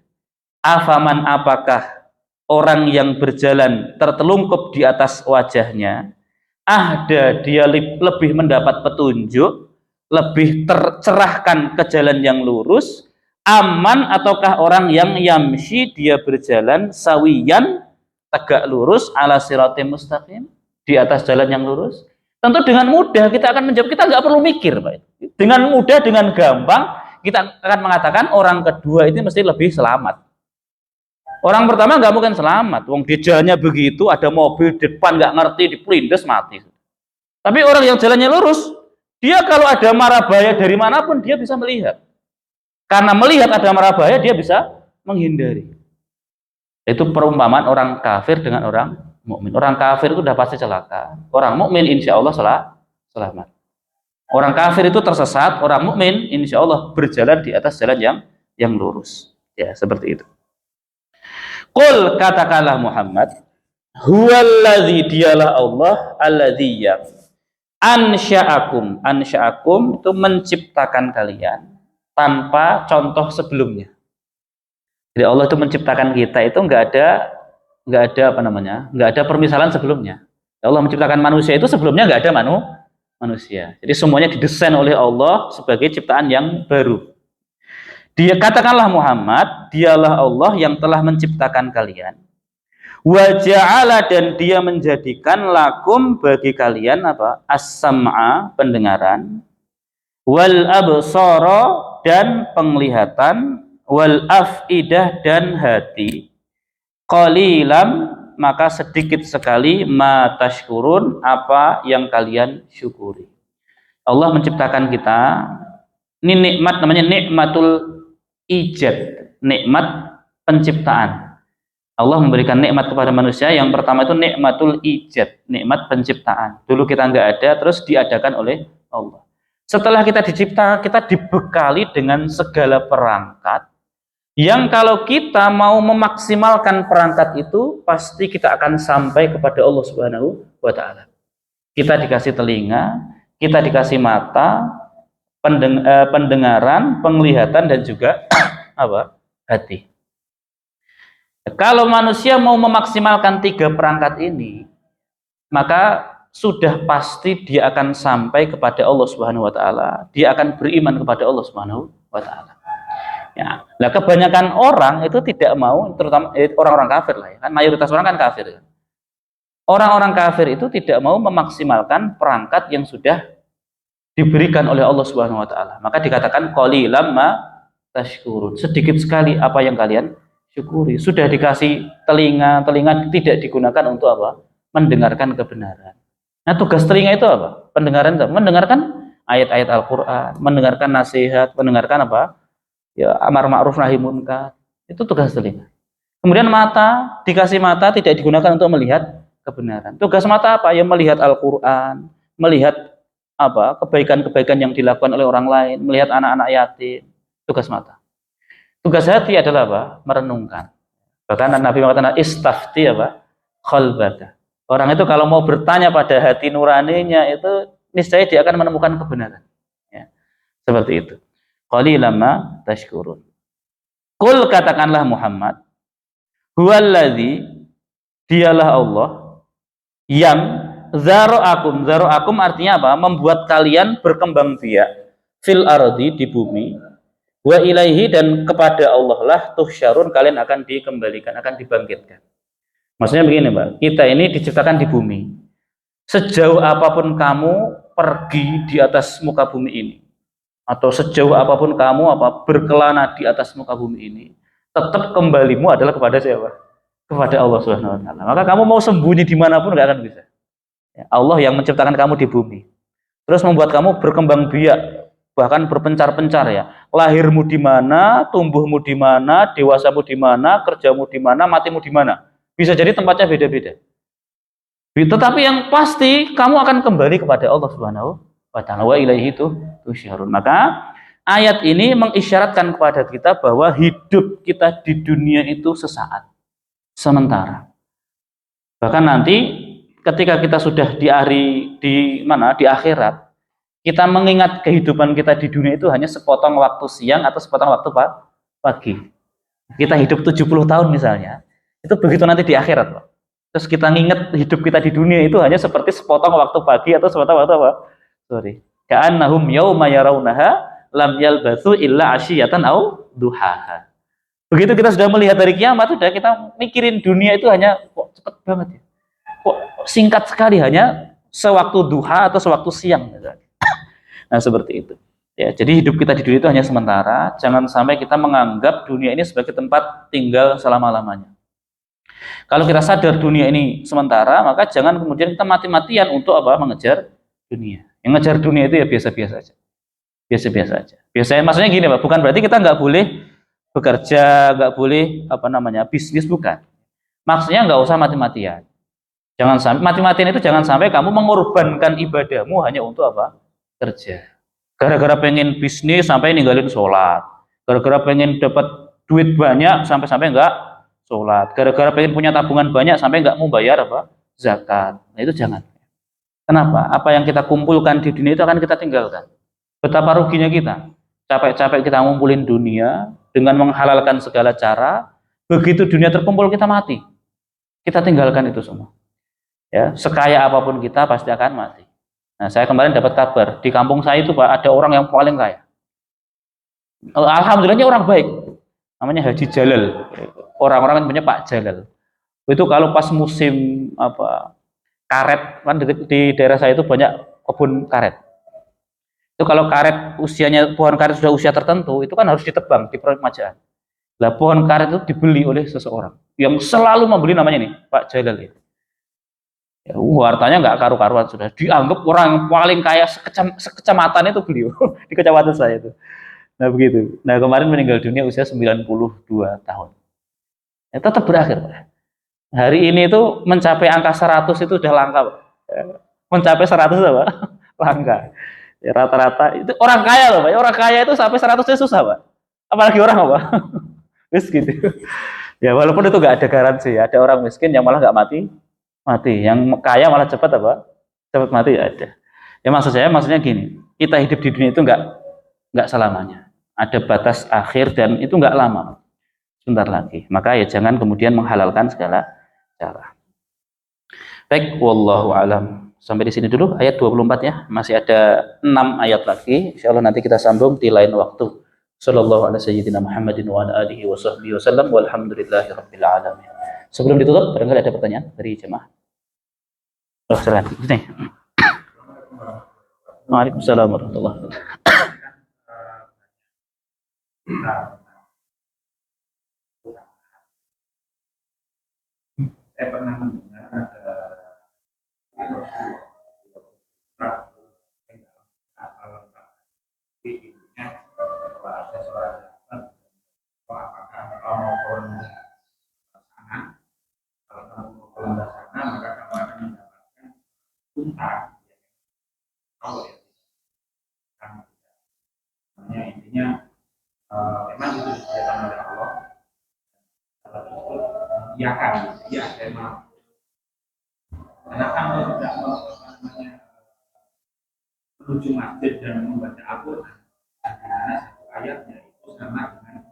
Afaman, apakah orang yang berjalan tertelungkup di atas wajahnya, dia lebih mendapat petunjuk, lebih tercerahkan ke jalan yang lurus, aman, ataukah orang yang yamshi, dia berjalan sawiyan, tegak lurus, ala siratim mustaqim, di atas jalan yang lurus? Tentu dengan mudah kita akan menjawab, kita nggak perlu mikir, Pak. Dengan mudah, dengan gampang kita akan mengatakan orang kedua ini mesti lebih selamat. Orang pertama nggak mungkin selamat, wong dia jalannya begitu, ada mobil depan nggak ngerti, dipelindes mati. Tapi orang yang jalannya lurus, dia kalau ada mara bahaya dari manapun dia bisa melihat. Karena melihat ada mara bahaya, dia bisa menghindari. Itu perumpamaan orang kafir dengan orang mukmin. Orang kafir itu sudah pasti celaka. Orang mukmin insya Allah selamat. Orang kafir itu tersesat, orang mukmin insya Allah berjalan di atas jalan yang lurus. Ya, seperti itu. Qul, katakanlah Muhammad, huwallazi, dialah Allah, alladzi yang ansya'akum. Ansya'akum itu menciptakan kalian tanpa contoh sebelumnya. Jadi Allah itu menciptakan kita itu nggak ada apa namanya, nggak ada permisalan sebelumnya. Allah menciptakan manusia itu sebelumnya nggak ada manusia. Jadi semuanya didesain oleh Allah sebagai ciptaan yang baru. Dia katakanlah Muhammad, dialah Allah yang telah menciptakan kalian. Wa ja'ala, dan dia menjadikan lakum bagi kalian apa? As-sam'a, pendengaran, wal absara, dan penglihatan, wal afidah, dan hati. Qalilam, maka sedikit sekali, ma tashkurun, apa yang kalian syukuri. Allah menciptakan kita, ini nikmat, namanya nikmatul ijad, nikmat penciptaan. Allah memberikan nikmat kepada manusia. Yang pertama itu nikmatul ijad, nikmat penciptaan. Dulu kita nggak ada, terus diadakan oleh Allah. Setelah kita dicipta, kita dibekali dengan segala perangkat yang kalau kita mau memaksimalkan perangkat itu, pasti kita akan sampai kepada Allah Subhanahu wa Ta'ala. Kita dikasih telinga, kita dikasih mata, pendengaran, penglihatan, dan juga apa? Hati. Kalau manusia mau memaksimalkan 3 perangkat ini, maka sudah pasti dia akan sampai kepada Allah Subhanahu wa Ta'ala. Dia akan beriman kepada Allah Subhanahu wa Ta'ala. Ya, nah kebanyakan orang itu tidak mau, terutama orang-orang kafir lah ya, kan mayoritas orang kan kafir. Ya. Orang-orang kafir itu tidak mau memaksimalkan perangkat yang sudah diberikan oleh Allah Subhanahu wa Ta'ala. Maka dikatakan qalilam ma tashkurun. Sedikit sekali apa yang kalian syukuri. Sudah dikasih telinga tidak digunakan untuk apa? Mendengarkan kebenaran. Nah, tugas telinga itu apa? Pendengaran itu. Mendengarkan ayat-ayat Al-Qur'an, mendengarkan nasihat, mendengarkan apa? Ya, amar ma'ruf nahi munkar. Itu tugas telinga. Kemudian mata, dikasih mata tidak digunakan untuk melihat kebenaran. Tugas mata apa? Ya melihat Al-Qur'an, melihat apa? Kebaikan-kebaikan yang dilakukan oleh orang lain, melihat anak-anak yatim. Tugas mata. Tugas hati adalah apa? Merenungkan. Bahkan Nabi mengatakan istafti apa? Qalbaka. Orang itu kalau mau bertanya pada hati nuraninya itu niscaya dia akan menemukan kebenaran. Ya. Seperti itu. Qalilan ma tashkurun. Qul, katakanlah Muhammad, huwallazi, dialah Allah yang zara'akum artinya apa? Membuat kalian berkembang biak fil ardi, di bumi, wa ilaihi, dan kepada Allah lah tuhsyarun, kalian akan dikembalikan, akan dibangkitkan. Maksudnya begini, Pak, kita ini diciptakan di bumi. Sejauh apapun kamu pergi di atas muka bumi ini, atau sejauh apapun kamu berkelana di atas muka bumi ini, tetap kembalimu adalah kepada siapa? Kepada Allah Subhanahu wa Ta'ala. Maka kamu mau sembunyi dimanapun nggak akan bisa. Allah yang menciptakan kamu di bumi, terus membuat kamu berkembang biak, bahkan berpencar-pencar ya. Lahirmu di mana, tumbuhmu di mana, dewasamu di mana, kerjamu di mana, matimu di mana. Bisa jadi tempatnya beda-beda. Tetapi yang pasti kamu akan kembali kepada Allah Subhanahu wa Ta'ala. Wa ilaihi tuhsyarun. Maka ayat ini mengisyaratkan kepada kita bahwa hidup kita di dunia itu sesaat, sementara. Bahkan nanti ketika kita sudah di akhirat, kita mengingat kehidupan kita di dunia itu hanya sepotong waktu siang atau sepotong waktu pagi. Kita hidup 70 tahun misalnya, itu begitu nanti di akhirat, Pak. Terus kita nginget hidup kita di dunia itu hanya seperti sepotong waktu pagi atau sepotong waktu apa? Ka'annahum yauma yarawnaha lam yalbatsu illa 'ashiyatan aw duhaha. Begitu kita sudah melihat dari kiamat, sudah kita mikirin dunia itu hanya kok cepet banget ya. Kok singkat sekali, hanya sewaktu duha atau sewaktu siang. Nah, seperti itu. Ya, jadi hidup kita di dunia itu hanya sementara. Jangan sampai kita menganggap dunia ini sebagai tempat tinggal selama-lamanya. Kalau kita sadar dunia ini sementara, maka jangan kemudian kita mati-matian untuk apa? Mengejar dunia. Yang ngejar dunia itu ya biasa-biasa aja. Biasa-biasa aja. Biasanya maksudnya gini, Pak, bukan berarti kita nggak boleh bekerja, nggak boleh bisnis, bukan. Maksudnya nggak usah mati-matian. Jangan sampai mati-matian itu, jangan sampai kamu mengorbankan ibadahmu hanya untuk apa? Kerja. Gara-gara pengen bisnis sampai ninggalin sholat. Gara-gara pengen dapat duit banyak sampai nggak sholat. Gara-gara pengen punya tabungan banyak sampai nggak mau bayar apa? Zakat. Nah, itu jangan. Kenapa? Apa yang kita kumpulkan di dunia itu akan kita tinggalkan. Betapa ruginya kita. Capek-capek kita ngumpulin dunia dengan menghalalkan segala cara. Begitu dunia terkumpul kita mati. Kita tinggalkan itu semua. Ya, sekaya apapun kita pasti akan mati. Nah, saya kemarin dapat kabar di kampung saya itu Pak, ada orang yang paling kaya. Alhamdulillahnya orang baik. Namanya Haji Jalal. Orang-orang yang punya Pak Jalal. Itu kalau pas musim karet, kan di daerah saya itu banyak kebun karet. Itu kalau karet pohon karet sudah usia tertentu, itu kan harus ditebang di peremajaan. Lah pohon karet itu dibeli oleh seseorang yang selalu membeli, namanya nih Pak Jalal itu. Ya, hartanya nggak karu-karuan, sudah dianggap orang yang paling kaya sekecamatan itu beliau di kecamatan saya itu. Nah begitu. Nah kemarin meninggal dunia usia 92 tahun. Ya, tetap berakhir Pak. Hari ini itu mencapai angka 100 itu udah langka Pak. Ya, mencapai 100 apa? Langka. Ya, rata-rata itu orang kaya loh Pak. Orang kaya itu sampai 100 itu susah Pak. Apalagi orang apa? Wis gitu. Ya walaupun itu nggak ada garansi, ada orang miskin yang malah nggak mati, yang kaya malah cepat cepat mati, ya ada. Ya maksudnya gini, kita hidup di dunia itu nggak selamanya, ada batas akhir dan itu nggak lama, sebentar lagi. Maka ya jangan kemudian menghalalkan segala cara. Baik, wallahu alam. Sampai di sini dulu ayat 24 ya, masih ada 6 ayat lagi. Insyaallah nanti kita sambung di lain waktu. Sallallahu ala sayyidina Muhammadin wa ala alihi wa sahbihi wasallam walhamdulillahi rabbil alamin. Sebelum ditutup, barangkali ada pertanyaan dari jemaah. Oh, silakan. Ini. Waalaikumsalam warahmatullahi wabarakatuh. Saya pernah mendengar ada seorang apakah kalau mau ke sana maka kamu akan mendapatkan unta. Kalau ya intinya memang itu disediakan oleh Allah. Iya kan, iya saya mau. Karena kamu tidak menuju masjid dan membaca Al-Quran, karena satu ayatnya itu sama dengan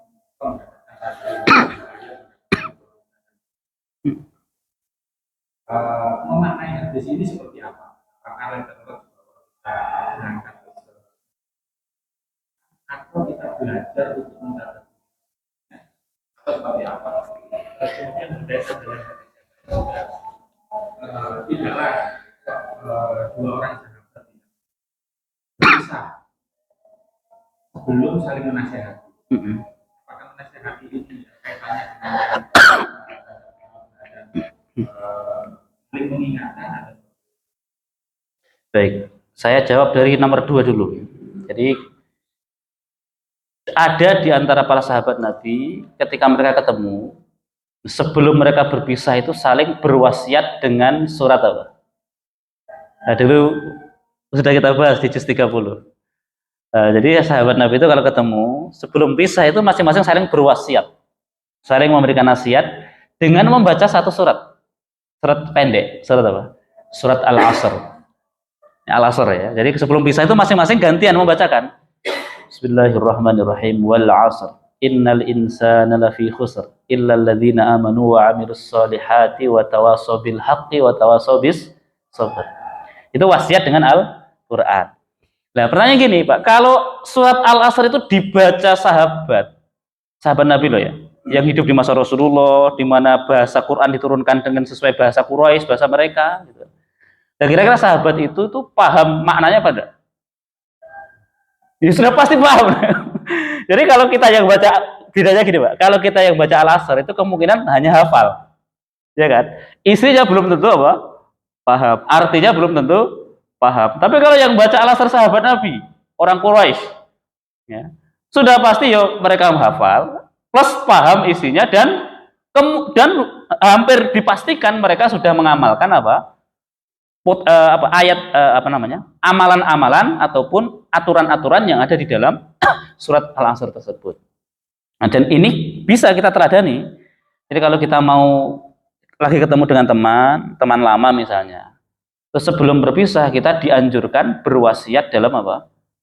memaknai hadis ini seperti apa? Apakah kita mengangkat atau kita belajar untuk mendapatkan atau seperti apa? Kemudian berdasar dengan tidaklah dua orang sahabat bisa sebelum saling menasihati. Apakah menasihati ini kaitannya dengan saling mengingatkan atau? Baik, saya jawab dari nomor 2 dulu. Jadi ada di antara para sahabat Nabi ketika mereka ketemu, sebelum mereka berpisah itu saling berwasiat dengan surat apa? Nah, dulu sudah kita bahas di juz 30. Jadi sahabat Nabi itu kalau ketemu sebelum pisah itu masing-masing saling berwasiat, saling memberikan nasihat dengan membaca satu surat pendek. Surat apa? Surat Al-Asr. Al-Asr ya. Jadi sebelum pisah itu masing-masing gantian membacakan. Bismillahirrahmanirrahim. Wal 'asr. Innal insana lafi khusr illa alladzina amanu wa 'amilus solihati wa tawassaw bil haqqi wa tawassaw bis sabr. Itu wasiat dengan Al-Qur'an. Nah, pertanyaan gini, Pak, kalau surat Al-Asr itu dibaca sahabat Nabi loh ya, yang hidup di masa Rasulullah, di mana bahasa Quran diturunkan dengan sesuai bahasa Quraisy, bahasa mereka gitu. Dan kira-kira sahabat itu tuh paham maknanya apa enggak? Ya sudah pasti paham. Jadi kalau kita yang baca, bedanya gini Pak, kalau kita yang baca Al-Asr itu kemungkinan hanya hafal, ya kan? Isinya belum tentu apa? Paham. Artinya belum tentu paham. Tapi kalau yang baca Al-Asr sahabat Nabi, orang Quraisy, ya, sudah pasti yo mereka menghafal, plus paham isinya dan hampir dipastikan mereka sudah mengamalkan amalan-amalan ataupun aturan-aturan yang ada di dalam surat Al-Asr tersebut. Nah, dan ini bisa kita teladani. Jadi kalau kita mau lagi ketemu dengan teman lama misalnya, terus sebelum berpisah kita dianjurkan berwasiat dalam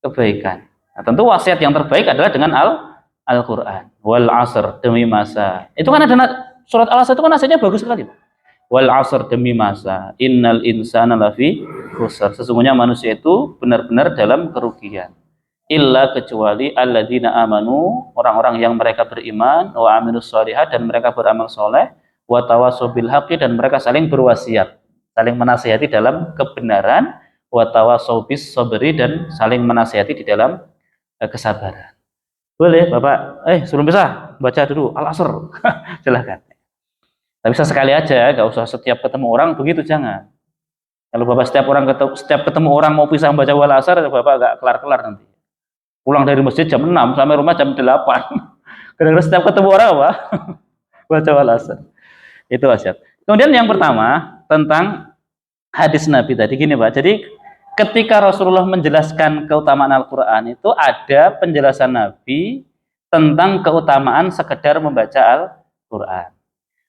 kebaikan. Nah, tentu wasiat yang terbaik adalah dengan Al-Qur'an. Wal 'asr, demi masa. Itu kan ada surat Al-Asr itu kan nasihatnya bagus sekali. Wal 'asr, demi masa. Innal insana lafi khusr. Sesungguhnya manusia itu benar-benar dalam kerugian. Illa, kecuali alladzina amanu, orang-orang yang mereka beriman, wa amilus shalihat, dan mereka beramal soleh, wa tawassaw bil haqqi, dan mereka saling berwasiat, saling menasihati dalam kebenaran, wa tawassaw bis sabri, dan saling menasihati di dalam kesabaran. Boleh Bapak, sebelum bisa baca dulu Al-Asr. Silahkan. Tapi sekali aja, gak usah setiap ketemu orang begitu, jangan. Kalau Bapak setiap ketemu orang mau pisah membaca Al-Asr, Bapak gak kelar-kelar nanti. Pulang dari masjid jam 6 sampai rumah jam 8. Karena setiap ketemu orang apa? Baca Al-Asr. Itu wasiat. Kemudian yang pertama tentang hadis Nabi tadi gini Pak. Jadi ketika Rasulullah menjelaskan keutamaan Al-Qur'an itu ada penjelasan Nabi tentang keutamaan sekedar membaca Al-Qur'an.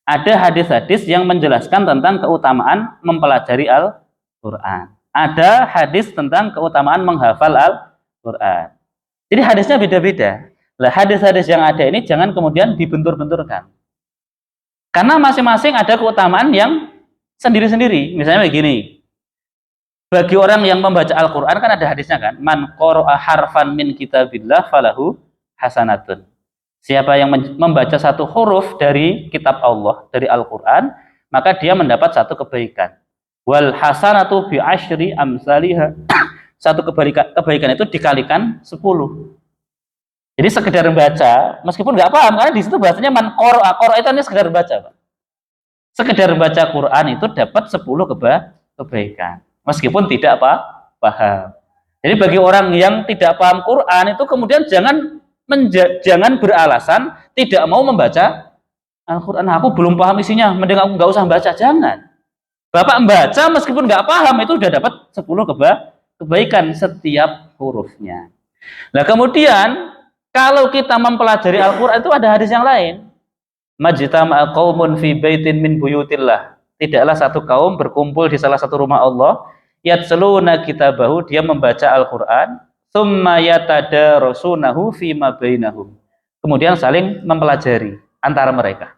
Ada hadis-hadis yang menjelaskan tentang keutamaan mempelajari Al-Qur'an. Ada hadis tentang keutamaan menghafal Al-Qur'an. Jadi hadisnya beda-beda. Lah hadis-hadis yang ada ini jangan kemudian dibentur-benturkan. Karena masing-masing ada keutamaan yang sendiri-sendiri. Misalnya begini. Bagi orang yang membaca Al-Qur'an kan ada hadisnya kan, man qara'a harfan min kitabillah falahu hasanatun. Siapa yang membaca satu huruf dari kitab Allah, dari Al-Qur'an, maka dia mendapat satu kebaikan. Wal hasanatu bi asyri amsalihha. Satu kebaikan itu dikalikan 10. Jadi sekedar baca, meskipun nggak paham, karena di situ bahasanya man qara'a itu hanya sekedar baca, Pak. Sekedar baca Quran itu dapat 10 kebaikan, meskipun tidak paham. Jadi bagi orang yang tidak paham Quran itu kemudian jangan beralasan tidak mau membaca Al-Quran. Aku belum paham isinya, mending aku nggak usah baca. Jangan. Bapak membaca meskipun nggak paham itu sudah dapat 10 kebaikan setiap hurufnya. Nah kemudian kalau kita mempelajari Al-Quran itu ada hadis yang lain. Majtama'a qaumun fi baitin min buyutillah. Tidaklah satu kaum berkumpul di salah satu rumah Allah. Yatsluna kitabahu, dia membaca Al-Quran. Tsumma yatadarasunahu fima bainahum. Kemudian saling mempelajari antara mereka.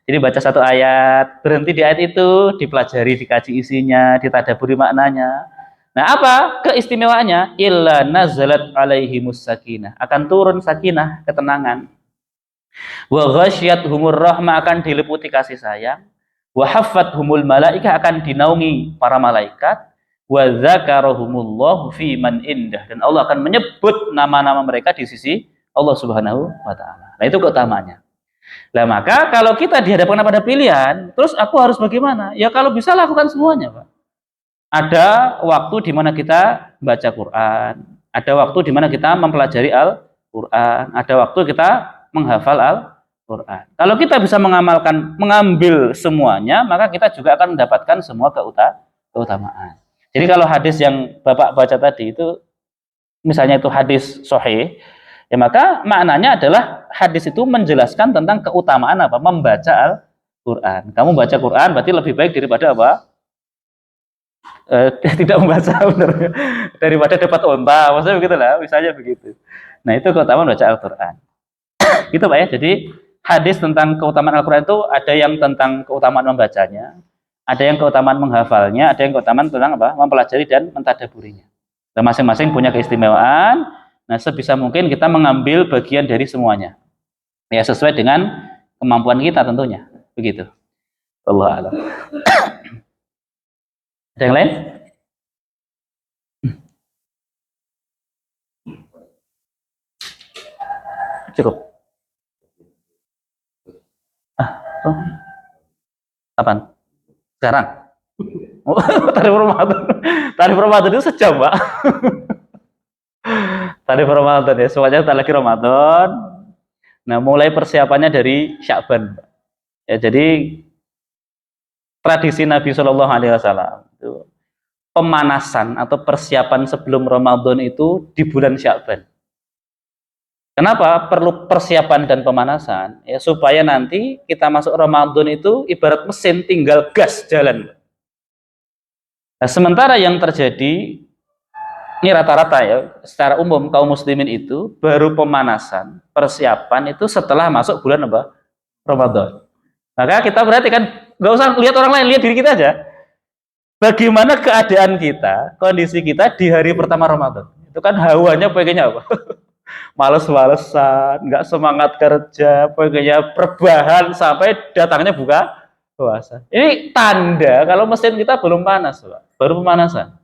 Jadi baca satu ayat, berhenti di ayat itu, dipelajari, dikaji isinya, ditadaburi maknanya. Nah apa keistimewaannya? Illa nazalat alaihimus sakinah. Akan turun sakinah, ketenangan. Wa ghasyiyatuhumur rahmah, akan diliputi kasih sayang. Wa haffathumul malaikah, akan dinaungi para malaikat. Wa dzakarahumullahu fi man indah, dan Allah akan menyebut nama-nama mereka di sisi Allah Subhanahu wa taala. Nah itu keutamaannya. Nah maka kalau kita dihadapkan pada pilihan, terus aku harus bagaimana? Ya kalau bisa lakukan semuanya, Pak. Ada waktu di mana kita baca Quran, ada waktu di mana kita mempelajari Al-Quran, ada waktu kita menghafal Al-Quran. Kalau kita bisa mengambil semuanya, maka kita juga akan mendapatkan semua keutamaan. Jadi kalau hadis yang Bapak baca tadi itu, misalnya itu hadis sahih, ya maka maknanya adalah hadis itu menjelaskan tentang keutamaan apa? Membaca Al-Quran. Kamu baca Quran berarti lebih baik daripada apa? Tidak membaca, benar, daripada dapat onta, maksudnya begitulah, misalnya begitu. Nah itu keutamaan baca Al-Quran. Gitu Pak ya. Jadi hadis tentang keutamaan Al-Quran itu ada yang tentang keutamaan membacanya, ada yang keutamaan menghafalnya, ada yang keutamaan tentang apa? Mempelajari dan mentadaburinya. Dan masing-masing punya keistimewaan. Nah sebisa mungkin kita mengambil bagian dari semuanya, ya sesuai dengan kemampuan kita tentunya. Begitu. Wallahu a'lam. Ada yang lain? Cukup. Kapan? Sekarang? Oh, tarif Ramadan itu sejam, Pak. Tarif Ramadan ya, semuanya tak lagi Ramadan. Nah, mulai persiapannya dari Sya'ban. Ya, jadi tradisi Nabi Shallallahu Alaihi Wasallam itu pemanasan atau persiapan sebelum Ramadan itu di bulan Sya'ban. Kenapa perlu persiapan dan pemanasan? Ya supaya nanti kita masuk Ramadan itu ibarat mesin, tinggal gas jalan. Nah, sementara yang terjadi ini rata-rata ya, secara umum kaum muslimin itu baru pemanasan, persiapan itu setelah masuk bulan apa? Ramadan. Maka kita berarti kan nggak usah lihat orang lain, lihat diri kita aja. Bagaimana keadaan kita, kondisi kita di hari pertama Ramadan? Itu kan hawanya pengennya apa? Males-malesan, nggak semangat kerja, pengennya perbahan sampai datangnya buka puasa. Ini tanda kalau mesin kita belum panas, Pak. Baru pemanasan.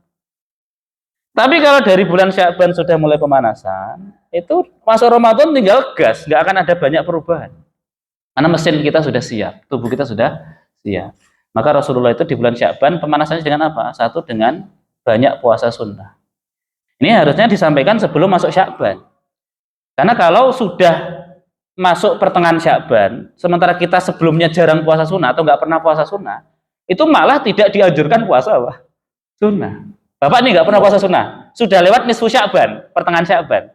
Tapi kalau dari bulan Sya'ban sudah mulai pemanasan, itu masuk Ramadan tinggal gas, nggak akan ada banyak perubahan. Karena mesin kita sudah siap, tubuh kita sudah siap. Maka Rasulullah itu di bulan Sya'ban pemanasannya dengan apa? Satu, dengan banyak puasa sunnah. Ini harusnya disampaikan sebelum masuk Sya'ban. Karena kalau sudah masuk pertengahan Sya'ban, sementara kita sebelumnya jarang puasa sunnah atau nggak pernah puasa sunnah, itu malah tidak dianjurkan puasa apa? Sunnah. Bapak ini nggak pernah puasa sunnah, sudah lewat nisfu Sya'ban, pertengahan Sya'ban.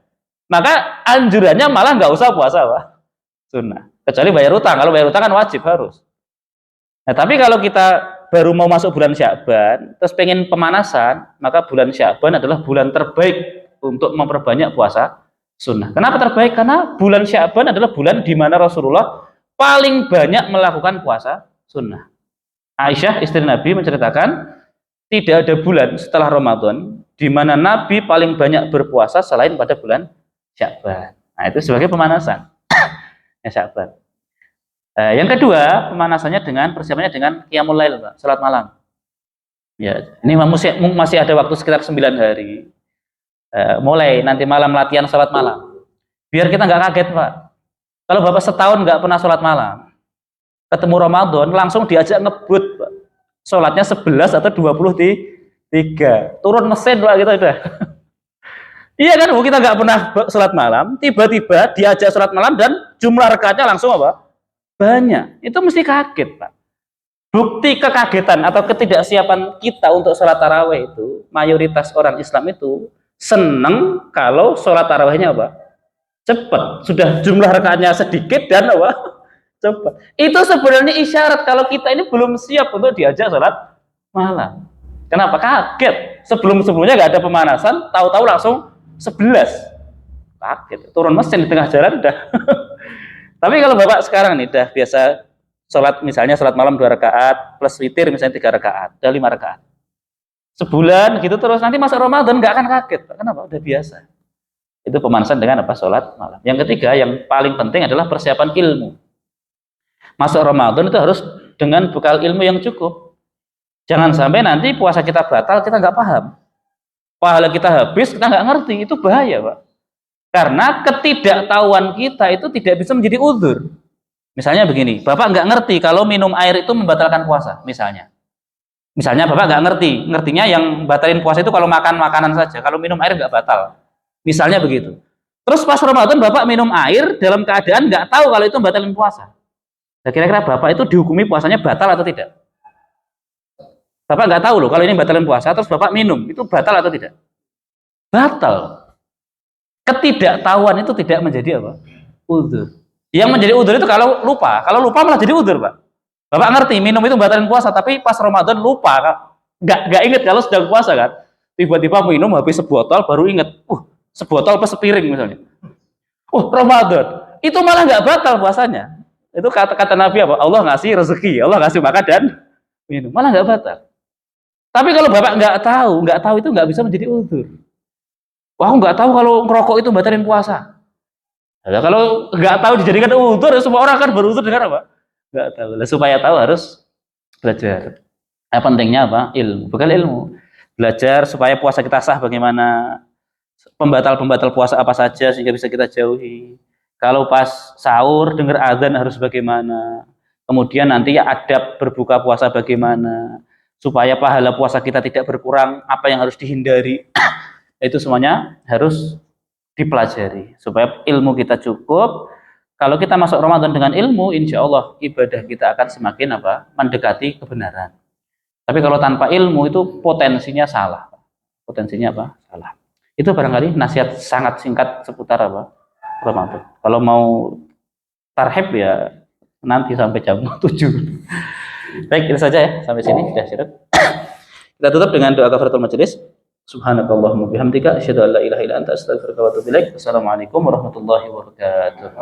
Maka anjurannya malah nggak usah puasa apa? Sunnah. Kecuali bayar utang. Kalau bayar utang kan wajib harus. Nah, tapi kalau kita baru mau masuk bulan Sya'ban, terus pengen pemanasan, maka bulan Sya'ban adalah bulan terbaik untuk memperbanyak puasa sunnah. Kenapa terbaik? Karena bulan Sya'ban adalah bulan di mana Rasulullah paling banyak melakukan puasa sunnah. Aisyah, istri Nabi, menceritakan tidak ada bulan setelah Ramadan di mana Nabi paling banyak berpuasa selain pada bulan Sya'ban. Nah, itu sebagai pemanasan. Ya, Sya'ban. Yang kedua, pemanasannya dengan persiapannya dengan qiyamul lail, Pak, salat malam. Ya, ini masih ada waktu sekitar 9 hari. Mulai nanti malam latihan salat malam. Biar kita nggak kaget, Pak. Kalau Bapak setahun nggak pernah salat malam, ketemu Ramadan langsung diajak ngebut, Pak. Salatnya 11 atau 23. Turun mesin, Pak, kita udah. Iya kan, kita nggak pernah salat malam, tiba-tiba diajak salat malam dan jumlah rakaatnya langsung apa? Banyak. Itu mesti kaget, Pak. Bukti kekagetan atau ketidaksiapan kita untuk sholat tarawih itu, mayoritas orang Islam itu seneng kalau sholat tarawihnya apa? Cepat. Sudah jumlah rakaatnya sedikit dan apa? Cepat. Itu sebenarnya isyarat kalau kita ini belum siap untuk diajak sholat malam. Kenapa? Kaget. Sebelumnya nggak ada pemanasan, tahu-tahu langsung 11. Kaget. Turun mesin di tengah jalan udah. Tapi kalau Bapak sekarang nih udah biasa sholat, misalnya sholat malam 2 rakaat plus witir misalnya 3 rakaat, udah 5 rakaat. Sebulan gitu terus, nanti masuk Ramadan nggak akan kaget. Kenapa? Udah biasa. Itu pemanasan dengan apa? Sholat malam. Yang ketiga, yang paling penting adalah persiapan ilmu. Masuk Ramadan itu harus dengan bekal ilmu yang cukup. Jangan sampai nanti puasa kita batal, kita nggak paham. Pahala kita habis, kita nggak ngerti. Itu bahaya, Pak. Karena ketidaktahuan kita itu tidak bisa menjadi uzur. Misalnya begini, Bapak nggak ngerti kalau minum air itu membatalkan puasa, misalnya. Misalnya Bapak nggak ngerti, ngertinya yang batalin puasa itu kalau makan makanan saja, kalau minum air nggak batal. Misalnya begitu. Terus pas Ramadan Bapak minum air dalam keadaan nggak tahu kalau itu batalin puasa. Nah, kira-kira Bapak itu dihukumi puasanya batal atau tidak? Bapak nggak tahu loh kalau ini batalin puasa, terus Bapak minum, itu batal atau tidak? Batal. Ketidaktahuan itu tidak menjadi apa? Uzur. Yang menjadi uzur itu kalau lupa malah jadi uzur, Pak. Bapak ngerti minum itu batalin puasa, tapi pas Ramadan lupa, Kak. Nggak inget kalau sedang puasa kan. Tiba-tiba minum habis sebotol baru inget. Sebotol apa sepiring misalnya. Ramadan. Itu malah nggak batal puasanya. Itu kata Nabi apa? Allah ngasih rezeki, Allah ngasih makan dan minum. Malah nggak batal. Tapi kalau Bapak nggak tahu itu nggak bisa menjadi uzur. Wah, aku nggak tahu kalau ngerokok itu batalin puasa. Nah, kalau nggak tahu dijadikan uzur, semua orang akan beruzur dengan apa? Nggak tahu. Nah, supaya tahu harus belajar. Nah, pentingnya apa? Ilmu. Bekal ilmu. Belajar supaya puasa kita sah bagaimana. Pembatal-pembatal puasa apa saja sehingga bisa kita jauhi. Kalau pas sahur dengar azan harus bagaimana. Kemudian nanti ya adab berbuka puasa bagaimana. Supaya pahala puasa kita tidak berkurang, apa yang harus dihindari. Itu semuanya harus dipelajari supaya ilmu kita cukup. Kalau kita masuk Ramadan dengan ilmu, insya Allah ibadah kita akan semakin apa? Mendekati kebenaran. Tapi kalau tanpa ilmu itu potensinya salah. Potensinya apa? Salah. Itu barangkali nasihat sangat singkat seputar apa? Ramadan. Kalau mau tarhib ya nanti sampai jam 7. Baik, itu saja ya. Sampai sini sudah siap. Kita tutup dengan doa kafaratul majelis. Subhanakallahumma bihamdika asyhadu an la ilaha illa anta astaghfiruka wa atubu ilaik. Assalamualaikum warahmatullahi wabarakatuh.